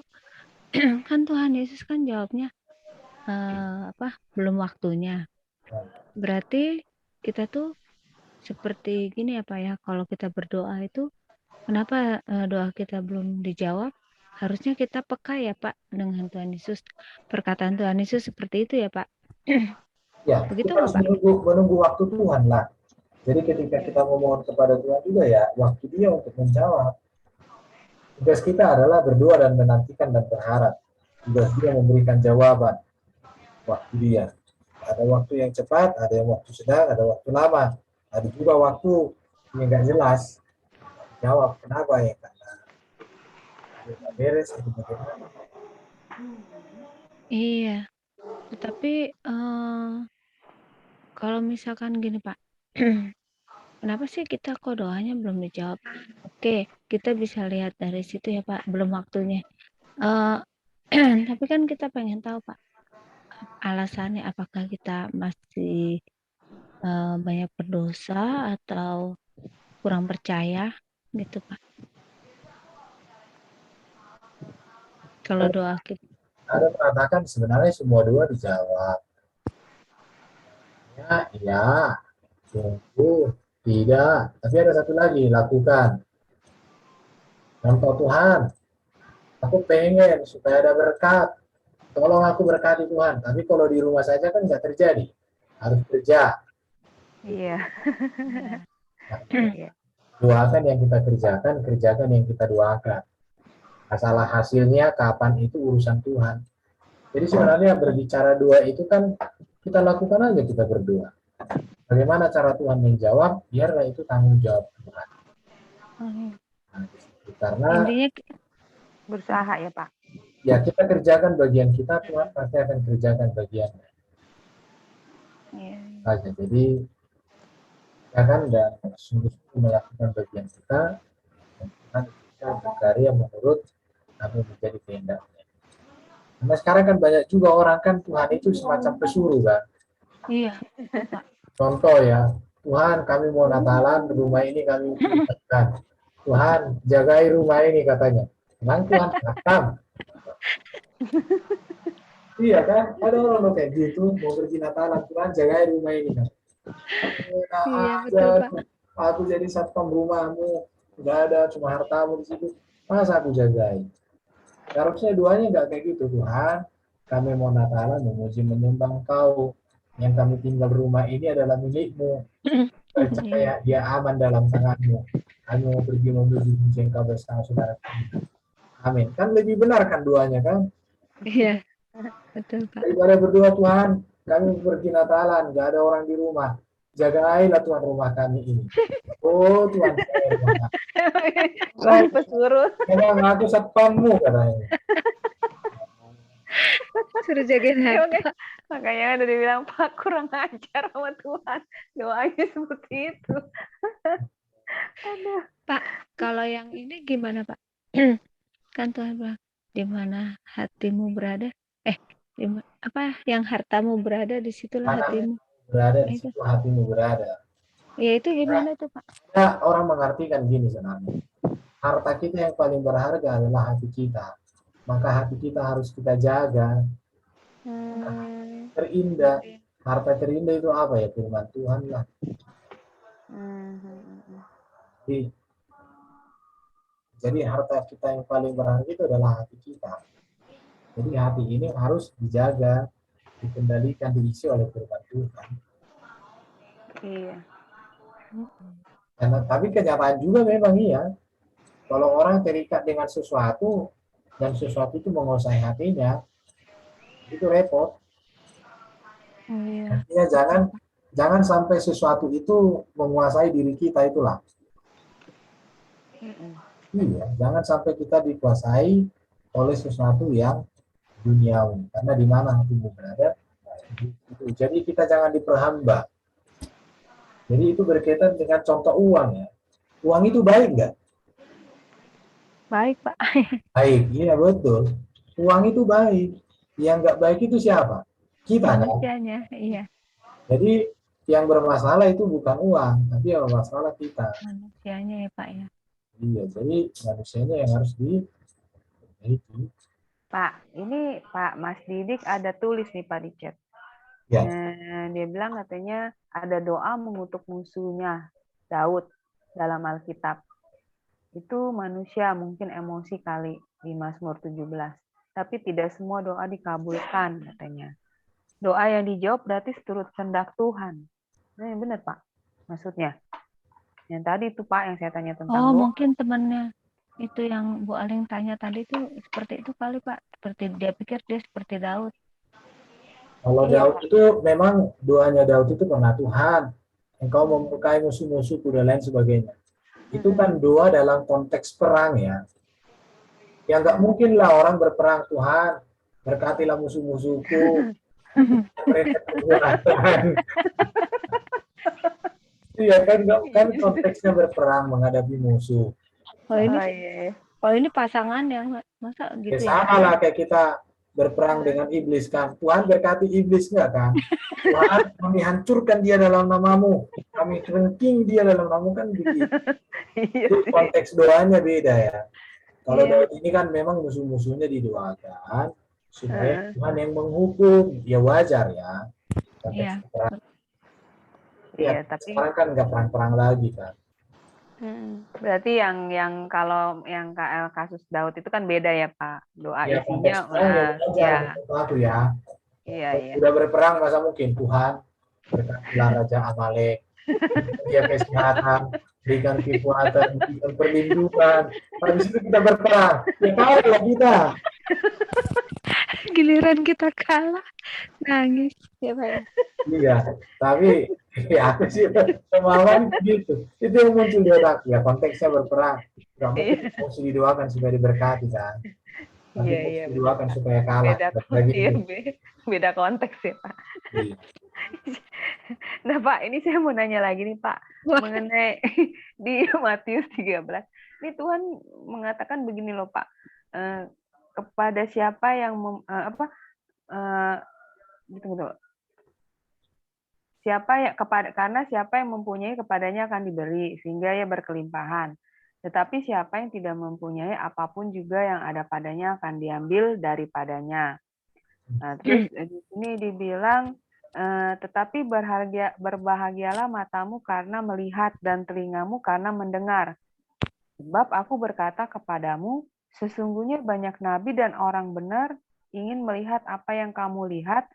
kan Tuhan Yesus kan jawabnya belum waktunya. Berarti kita tuh seperti gini ya Pak ya, kalau kita berdoa itu kenapa doa kita belum dijawab? Harusnya kita peka ya Pak dengan Tuhan Yesus. Perkataan Tuhan Yesus seperti itu ya Pak. Ya, Begitu kita harus nggak Pak? menunggu waktu Tuhan lah. Jadi ketika kita memohon kepada Tuhan juga ya, waktu dia untuk menjawab. Tugas kita adalah berdoa dan menantikan dan berharap. Tugas dia memberikan jawaban. Waktu dia. Ada waktu yang cepat, ada yang waktu sedang, ada waktu lama. Ada juga waktu yang nggak jelas. Jawab kenapa ya, karena nggak beres itu bagaimana. Iya. Tetapi kalau misalkan gini Pak, kenapa sih kita kok doanya belum dijawab? Oke, kita bisa lihat dari situ ya Pak, belum waktunya. Tapi kan kita pengen tahu Pak, alasannya apakah kita masih banyak berdosa atau kurang percaya gitu Pak. Kalau doa kita. Ada mengatakan sebenarnya semua doa dijawab. Ya, iya. Tunggu. Tidak. Tapi ada satu lagi, lakukan. Contoh Tuhan, aku pengen supaya ada berkat. Tolong aku berkati Tuhan. Tapi kalau di rumah saja kan nggak terjadi. Harus kerja. Iya. Doakan yang kita kerjakan, kerjakan yang kita doakan. Masalah hasilnya kapan itu urusan Tuhan. Jadi sebenarnya berbicara doa itu kan kita lakukan aja, kita berdoa. Bagaimana cara Tuhan menjawab, biarlah itu tanggung jawab Tuhan. Nah, karena intinya berusaha ya Pak. Ya kita kerjakan bagian kita, Tuhan pasti akan kerjakan bagiannya. Aja. Jadi dan sungguh-sungguh melakukan bagian kita, dan Tuhan kita berkarya menurut apa yang menjadi kehendaknya. Karena sekarang kan banyak juga orang kan Tuhan itu semacam pesuruh kan. Iya, Pak. Contoh ya, Tuhan kami mau Natalan, rumah ini kami ucapkan. Tuhan jagai rumah ini katanya. Memang Tuhan hatam. Iya kan, ada orang kayak gitu mau pergi Natalan, Tuhan jagai rumah ini kan. Iya, Enak betul, aja, Pak. aku jadi satpam rumahmu, nggak ada cuma hartamu di situ, masa aku jagai? Harusnya duanya nggak kayak gitu. Tuhan, kami mau Natalan memuji menyembah Kau, yang kami tinggal rumah ini adalah milikmu, percaya dia aman dalam tanganmu, kami mau pergi menuju Engkau bersama saudara kami. Amin. Kan lebih benar kan doanya kan? Iya, betul, Pak. Daripada berdoa, Tuhan kami pergi Natalan, nggak ada orang di rumah, jagailah Tuhan rumah kami ini. Oh Tuhan, saya rumah. Tuhan pesuruh. Memang aku satpammu katanya. Suruh jagain Ya, harta. makanya kan udah dibilang Pak kurang ajar sama Tuhan, doanya seperti itu. Aduh. Pak, kalau yang ini gimana, Pak? Kan Tuhan bilang, di mana hatimu berada? Apa yang hartamu berada, disitulah Mana hatimu. berada Nah, di itu. situ hatimu berada. Ya itu gimana tuh, Pak? Ya, orang mengartikan gini sebenarnya. Harta kita yang paling berharga adalah hati kita. Maka hati kita harus kita jaga. Terindah. Harta terindah itu apa ya? Firman Tuhan lah. Jadi harta kita yang paling berharga itu adalah hati kita. Jadi hati ini harus dijaga, dikendalikan, diisi oleh firman Tuhan. Iya. Karena, tapi kenyataan juga memang iya. Kalau orang terikat dengan sesuatu dan sesuatu itu menguasai hatinya, itu repot. Iya. Artinya jangan sampai sesuatu itu menguasai diri kita, itulah. Iya, jangan sampai kita dikuasai oleh sesuatu yang duniawi. Karena di mana hatimu berada, itu. Jadi kita jangan diperhamba. Jadi itu berkaitan dengan contoh uang ya. Uang itu baik nggak? Baik, Pak. Baik, iya betul. Uang itu baik. Yang nggak baik itu siapa? Kita kan? Manusianya, iya. Jadi yang bermasalah itu bukan uang, tapi yang bermasalah kita. Manusianya ya, Pak ya. Iya, jadi manusianya yang harus diperbaiki. Pak, ini Pak Mas Didik ada tulis nih Pak di chat. Ya. Dia bilang katanya ada doa mengutuk musuhnya Daud dalam Alkitab. Itu manusia mungkin emosi kali di Mazmur 17. Tapi tidak semua doa dikabulkan katanya. Doa yang dijawab berarti seturut kehendak Tuhan. Nah, yang benar Pak maksudnya. Yang tadi itu Pak yang saya tanya tentang doa. Mungkin temannya itu yang Bu Aling tanya tadi itu seperti itu kali Pak. Seperti dia pikir dia seperti Daud. Kalau Daud itu memang doanya Daud itu karena Tuhan, engkau memurkai musuh-musuhku dan lain sebagainya. Itu kan doa dalam konteks perang ya. Ya nggak mungkin lah orang berperang, Tuhan berkatilah musuh-musuhku. Mereka keberatan. Iya kan konteksnya berperang menghadapi musuh. Kalau ini pasangan ya, masa gitu ya? Sama lah kayak kita berperang dengan iblis kan. Tuhan berkati iblis nggak kan? Tuhan kami hancurkan dia dalam namamu. Kami rengking dia dalam namamu kan begitu. Itu konteks doanya beda ya. Kalau Daud ini kan memang musuh-musuhnya didoakan supaya Tuhan yang menghukum. Ya wajar ya. Konteks perang. Ya, tapi sekarang kan nggak perang-perang lagi kan. Berarti yang kalau yang KL kasus Daud itu kan beda ya Pak, doa Ya, isinya ya. Iya. Udah berperang masa mungkin Tuhan berkatilah Raja Amalek, dia kesehatan, berikan kekuatan, berikan perlindungan. Habis itu kita berperang, ya kalah kita. Giliran kita kalah, nangis ya Pak ya. Iya, tapi ya aku sih semalam gitu. Itu yang muncul di otak ya, konteksnya berperang. Gak mungkin mesti didoakan supaya diberkati kan. Tapi didoakan supaya kalah. Beda konteks ya Pak. Iya. Nah Pak, ini saya mau nanya lagi nih Pak. mengenai di Matius 13. Ini Tuhan mengatakan begini loh Pak, kepada siapa yang gitu. Karena siapa yang mempunyai kepadanya akan diberi sehingga ia berkelimpahan. Tetapi siapa yang tidak mempunyai, apapun juga yang ada padanya akan diambil daripadanya. Nah, terus di sini dibilang tetapi berbahagialah matamu karena melihat dan telingamu karena mendengar. Sebab aku berkata kepadamu, sesungguhnya banyak nabi dan orang benar ingin melihat apa yang kamu lihat,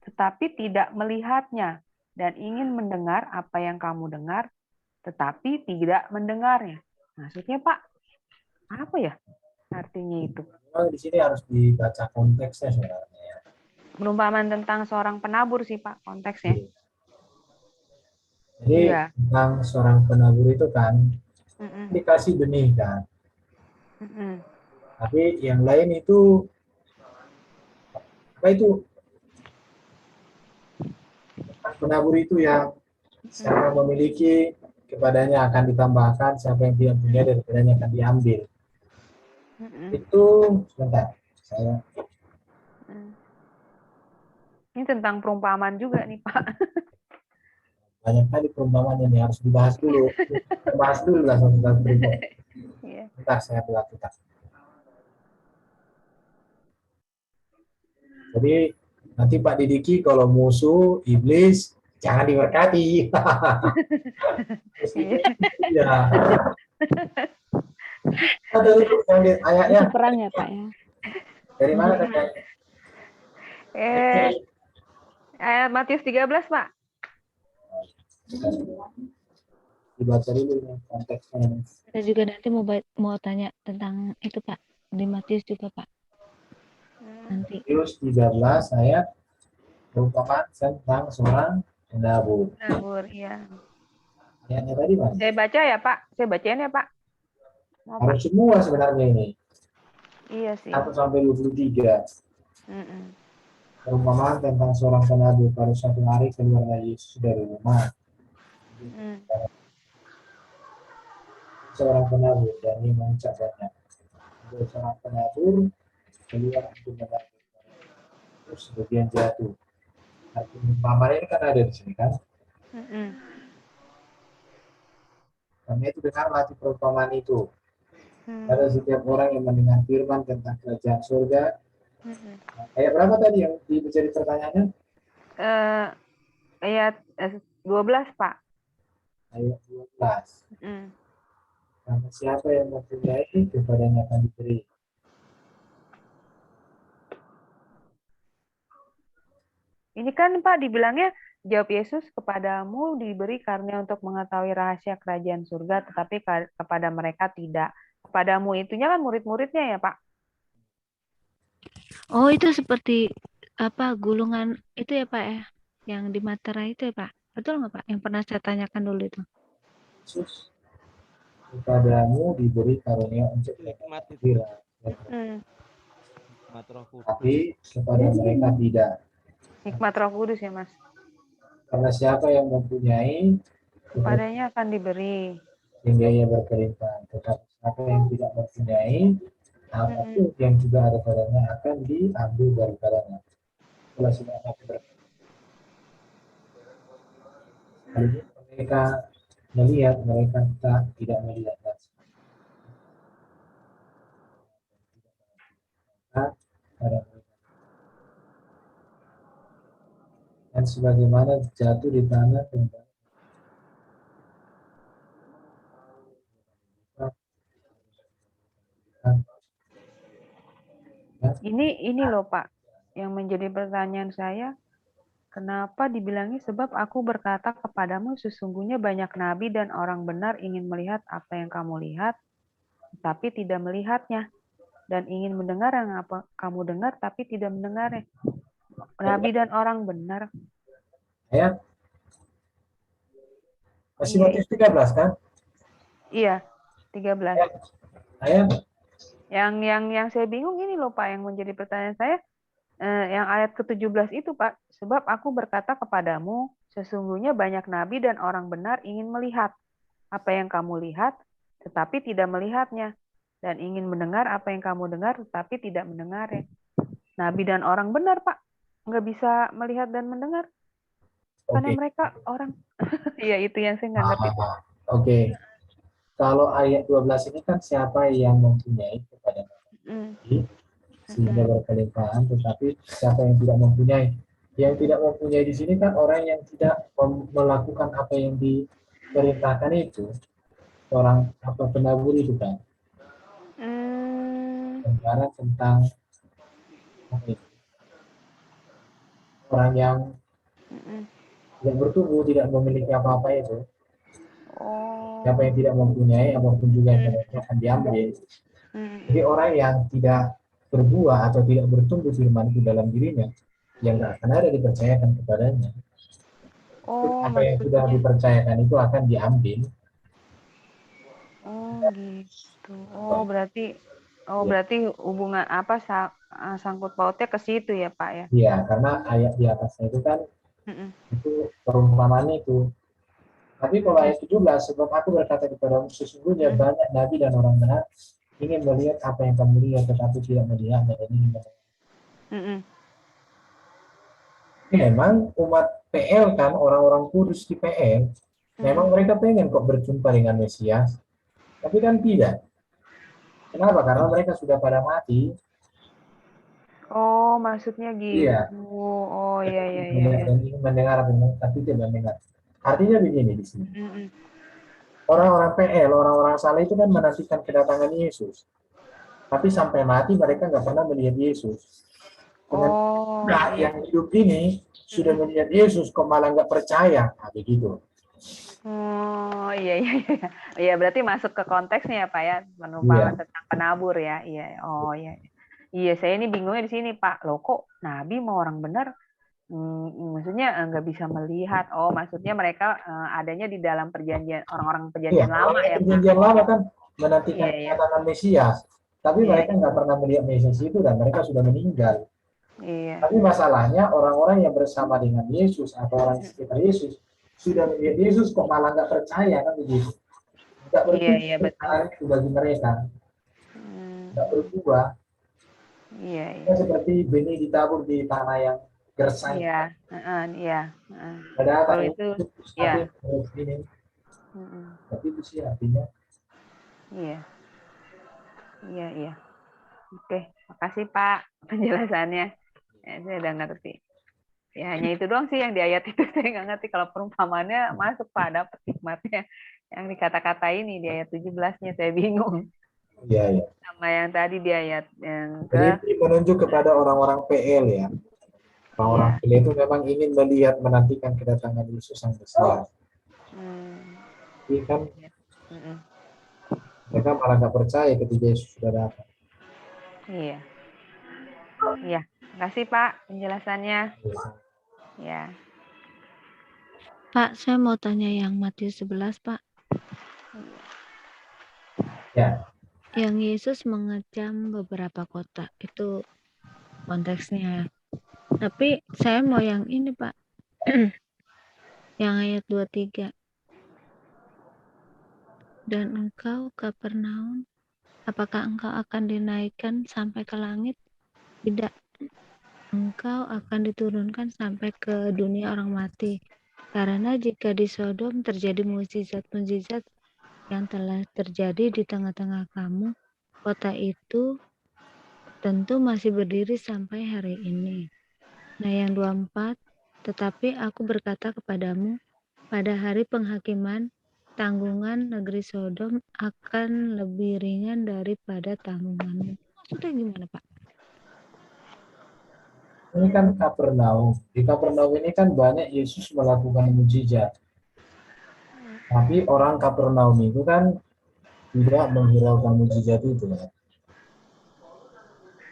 tetapi tidak melihatnya, dan ingin mendengar apa yang kamu dengar, tetapi tidak mendengarnya. Maksudnya Pak, apa ya artinya itu? Memang di sini harus dibaca konteksnya sebenarnya ya. Perumpamaan tentang seorang penabur sih Pak konteksnya. Jadi Iya. tentang seorang penabur itu kan dikasih benih kan. Tapi yang lain itu apa itu? Penabur itu yang siapa memiliki kepadanya akan ditambahkan, siapa yang tidak punya daripadanya akan diambil. Itu sebentar saya. Ini tentang perumpamaan juga nih Pak. Banyak kali perumpamaan yang harus dibahas dulu. Bahas dulu lah soal berikut. Bentar saya berlakukan. Jadi nanti Pak Didiki kalau musuh iblis jangan diberkati. Ya. Ada itu yang di ayatnya. Itu perang ya Pak ya. Dari mana tadi? Ayat Matius 13 Pak. Dibaca dulu konteksnya. Saya juga nanti mau tanya tentang itu Pak. Di Matius juga Pak. Nanti. Matius 13 ayat perumpamaan tentang seorang penabur. Penabur, iya. Ayatnya tadi Mas. Saya baca ya Pak. Saya bacain ya Pak. Harus semua sebenarnya ini. Iya sih. 1 sampai 23. Perumpamaan tentang seorang penabur. Pada suatu hari keluarlah Yesus dari rumah. Seorang penabur dan ia mengucap banyak. Ada seorang penabur keluar untuk menabur. Terus sebagian jatuh. Arti perumpamaan ini kan ada di sini kan. Karena itu dengarlah di perumpamaan itu. Pada setiap orang yang mendengar firman tentang kerajaan surga. Ayat berapa tadi yang menjadi pertanyaannya? Ayat 12 Pak. Ayat 12. Karena siapa yang mempunyai kepadanya akan diberi. Ini kan Pak dibilangnya, jawab Yesus, kepadamu diberi karunia untuk mengetahui rahasia kerajaan surga, tetapi kepada mereka tidak. Kepadamu itunya kan murid-muridnya ya Pak? Oh itu seperti apa gulungan itu ya Pak ya? Yang di Materai itu ya Pak? Betul nggak Pak? Yang pernah saya tanyakan dulu itu. Yesus, kepadamu diberi karunia untuk mengetahui rahasia. Tapi kepada mereka tidak. Hikmat Roh Kudus ya Mas. Karena siapa yang mempunyai kepadanya akan diberi sehingga ia berkelimpahan. Tetapi siapa yang tidak mempunyai apapun yang juga ada padanya akan diambil daripadanya. Itulah sebabnya mereka melihat, mereka tidak melihat. Dan sebagaimana jatuh di tanah tempat ini loh Pak yang menjadi pertanyaan saya, kenapa dibilangi sebab aku berkata kepadamu sesungguhnya banyak nabi dan orang benar ingin melihat apa yang kamu lihat tapi tidak melihatnya, dan ingin mendengar yang apa kamu dengar tapi tidak mendengarnya. Nabi dan orang benar. Ayat masih Matius 13 kan? Iya, 13. Ayat yang saya bingung ini loh Pak, yang menjadi pertanyaan saya, yang ayat ke-17 itu Pak, sebab aku berkata kepadamu Sesungguhnya banyak nabi dan orang benar ingin melihat apa yang kamu lihat, tetapi tidak melihatnya. Dan ingin mendengar apa yang kamu dengar, tetapi tidak mendengarnya. Nabi dan orang benar, Pak. Nggak bisa melihat dan mendengar. Karena Oke. mereka orang. Iya, itu yang saya nggak ngerti. Oke. Kalau ayat 12 ini kan siapa yang mempunyai kepada Nabi, sehingga berkelimpahan, tetapi siapa yang tidak mempunyai. Yang tidak mempunyai di sini kan orang yang tidak melakukan apa yang diperintahkan itu. Orang apa penabur itu kan. Sekarang tentang apa itu? Orang yang bertumbuh tidak memiliki apa-apa itu. Siapa yang tidak mempunyai apapun juga yang akan diambil. Jadi orang yang tidak berbuah atau tidak bertumbuh firman itu dalam dirinya, yang nggak akan ada dipercayakan kepadanya. Apa yang sudah dipercayakan itu akan diambil. Oh gitu. Berarti hubungan apa sangkut pautnya ke situ ya Pak ya? Iya, karena ayat di atasnya itu kan itu perumpamaan itu. Tapi kalau ayat 17, sebab aku berkata kepadamu sesungguhnya banyak nabi dan orang benar ingin melihat apa yang kamu lihat tetapi tidak melihat dan ingin mendengar. Memang umat PL kan, orang-orang kudus di PL, memang mereka pengen kok berjumpa dengan Mesias, tapi kan tidak. Kenapa? Karena mereka sudah pada mati. Oh, maksudnya gitu. Iya. Oh, iya. Dan ingin mendengar, tapi tidak mendengar. Artinya begini di sini. Orang-orang PL, orang-orang salah itu kan menantikan kedatangan Yesus. Tapi sampai mati mereka nggak pernah melihat Yesus. Yang hidup ini sudah melihat Yesus, kok malah nggak percaya, nah, begitu. Oh iya. Iya berarti masuk ke konteksnya ya Pak ya, penumpahan tentang penabur ya. Iya. Oh iya. Iya saya ini bingungnya di sini Pak. Loh kok Nabi mau orang benar? Maksudnya nggak bisa melihat. Oh maksudnya mereka adanya di dalam perjanjian orang-orang perjanjian lama ya Pak. Perjanjian lama kan menantikan kedatangan Mesias. Tapi mereka nggak pernah melihat Mesias itu dan mereka sudah meninggal. Iya. Tapi masalahnya orang-orang yang bersama dengan Yesus atau orang sekitar Yesus sudah melihat Yesus kok malah nggak percaya kan begitu. Nggak berbuah itu bagi mereka. Nggak berbuah. Iya. Seperti benih ditabur di tanah yang gersang. Iya. Padahal itu ya. Tapi itu sih artinya. Iya. Oke, makasih Pak penjelasannya. Ya, saya udah ngerti. Ya hanya itu doang sih yang di ayat itu saya nggak ngerti. Kalau perumpamannya masuk Pak, dapat hikmatnya. Yang dikata-kata ini di ayat 17-nya saya bingung. Iya. Sama yang tadi di ayat yang Jadi menunjuk kepada orang-orang PL ya. Orang-orang PL itu memang ingin melihat, menantikan kedatangan Yesus sang Mesias. Tapi kan mereka malah nggak percaya ketika Yesus sudah datang. Iya. Terima kasih Pak penjelasannya. Ya. Pak, saya mau tanya yang Matius 11, Pak. Ya. Yang Yesus mengecam beberapa kota, itu konteksnya. Tapi saya mau yang ini, Pak. Yang ayat 23. Dan engkau Kapernaum, apakah engkau akan dinaikkan sampai ke langit? Tidak. Engkau akan diturunkan sampai ke dunia orang mati. Karena jika di Sodom terjadi mukjizat-mukjizat yang telah terjadi di tengah-tengah kamu, kota itu tentu masih berdiri sampai hari ini. Nah yang 24, tetapi aku berkata kepadamu, pada hari penghakiman, tanggungan negeri Sodom akan lebih ringan daripada tanggunganmu. Maksudnya gimana Pak? Ini kan Kapernaum. Di Kapernaum ini kan banyak Yesus melakukan mujizat. Tapi orang Kapernaum itu kan tidak menghiraukan mujizat itu. Kan?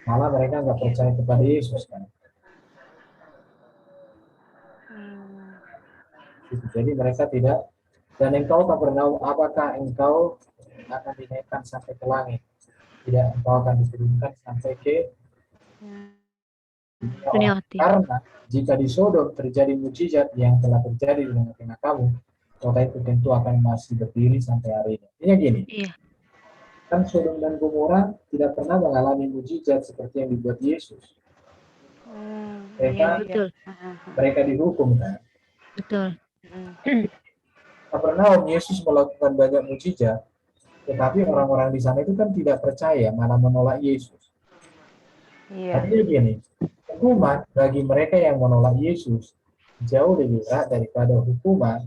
Malah mereka nggak percaya kepada Yesus kan. Jadi mereka tidak. Dan engkau Kapernaum, apakah engkau akan dinaikkan sampai ke langit? Tidak, engkau akan diturunkan sampai ke Kunioti. Karena jika di Sodom terjadi mujizat yang telah terjadi di tengah-tengah kamu, kota itu tentu akan masih berdiri sampai hari ini. Artinya gini, Iya. kan Sodom dan Gomora tidak pernah mengalami mujizat seperti yang dibuat Yesus. Iya, Mereka betul. mereka dihukum kan. Betul. Kapernaum Yesus melakukan banyak mujizat, tetapi orang-orang di sana itu kan tidak percaya, malah menolak Yesus. Iya. Artinya gini, hukuman bagi mereka yang menolak Yesus jauh lebih berat daripada hukuman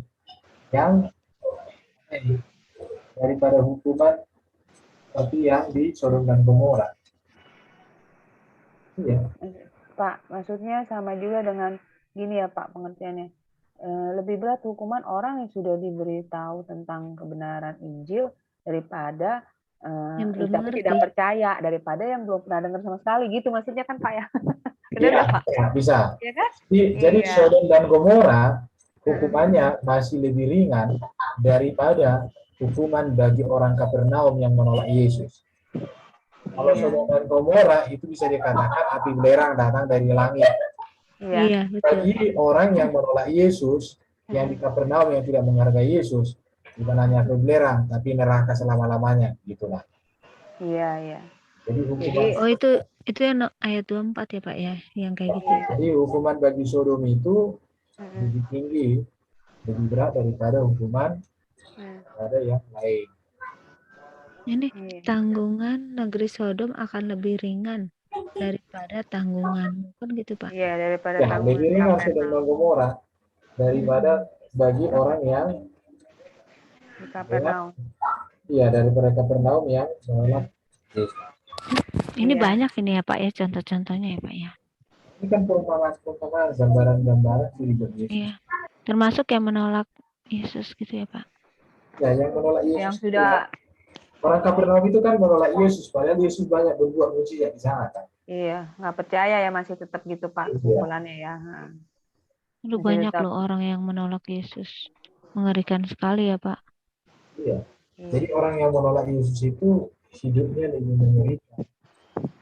seperti yang di Sodom dan Gomora. Iya. Pak, maksudnya sama juga dengan gini ya Pak pengertiannya. Lebih berat hukuman orang yang sudah diberitahu tentang kebenaran Injil daripada Yang belum tapi mengerti. tidak percaya, daripada yang belum pernah dengar sama sekali gitu maksudnya kan Pak ya. Benar Iya, nggak, Pak? bisa. Iya kan? Jadi Iya. Sodom dan Gomora hukumannya masih lebih ringan daripada hukuman bagi orang Kapernaum yang menolak Yesus. Kalau Iya. Sodom dan Gomora itu bisa dikatakan api belerang datang dari langit. Iya. Iya, betul. Bagi orang yang menolak Yesus, yang di Kapernaum yang tidak menghargai Yesus, bukan hanya api belerang, tapi neraka selama-lamanya, gitulah. Iya, iya. Jadi hukuman, Oh, itu yang ayat 24 ya Pak ya, yang kayak gitu. jadi hukuman bagi Sodom itu lebih tinggi, lebih berat daripada hukuman ada yang lain. Ini tanggungan negeri Sodom akan lebih ringan daripada tanggungan, kan gitu Pak? Iya, daripada Ya, lebih ringan Sodom dan Gomora daripada bagi orang yang di Kapernaum. iya daripada Kapernaum yang menolak Yesus. Ini Iya. banyak ini ya Pak ya, contoh-contohnya ya Pak ya. Ini kan perumpamaan, gambaran-gambaran hidup Yesus. Iya. Termasuk yang menolak Yesus gitu ya Pak. Ya, yang menolak Yesus. Yang sudah Orang Kapernaum itu kan menolak Yesus, padahal Yesus banyak berbuat mujizat di sana kan. iya, nggak percaya ya masih tetap gitu Pak Iya. kumpulannya ya. Aduh, Masih banyak tetap. loh orang yang menolak Yesus. Mengerikan sekali ya Pak. Iya. Iya. Jadi orang yang menolak Yesus itu hidupnya lebih mengerikan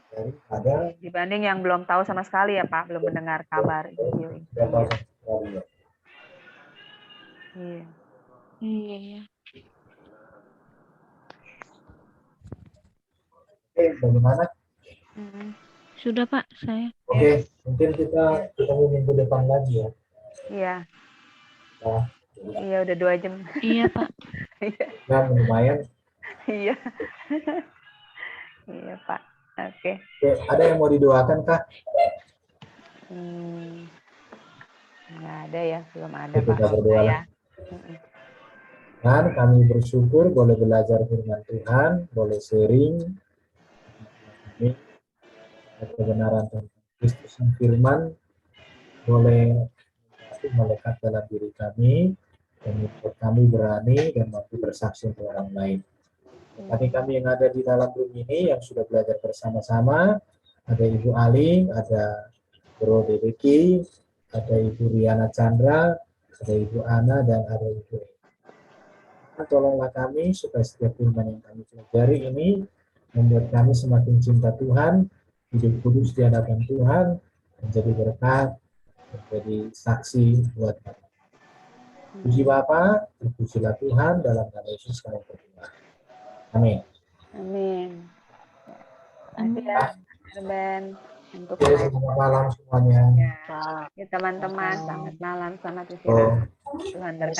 daripada Dibanding yang belum tahu sama sekali ya Pak, belum mendengar kabar Injil. Iya. Iya. Iya ya. Oke, bagaimana? Sudah Pak, saya. Oke, mungkin kita ketemu minggu depan lagi ya. Iya. Nah, Iya udah 2 jam. Iya Pak. ya lumayan. Iya. Iya Pak. Oke. Oke, ada yang mau didoakan kah? Nggak ada ya, belum ada Kita Pak. berdoa lah. Dan kami bersyukur boleh belajar firman Tuhan, boleh sharing ini kebenaran tentang Kristus yang firman, boleh melekat dalam diri kami dan membuat kami berani dan mampu bersaksi untuk orang lain. Kami yang ada di dalam room ini yang sudah belajar bersama-sama, ada Ibu Ali, ada Bro Dedeki, ada Ibu Riana Chandra, ada Ibu Ana, dan ada Ibu Eka. Tolonglah kami supaya setiap firman yang kami pelajari ini membuat kami semakin cinta Tuhan, hidup kudus di hadapan Tuhan, menjadi berkat, menjadi saksi buat kami. Puji Bapa, terpujilah Tuhan dalam nama Yesus kami berdoa. Amin. Amin. Terima kasih ya, Ben, untuk Selamat malam semuanya. ya, teman-teman, selamat malam, selamat istirahat. Tuhan berkati.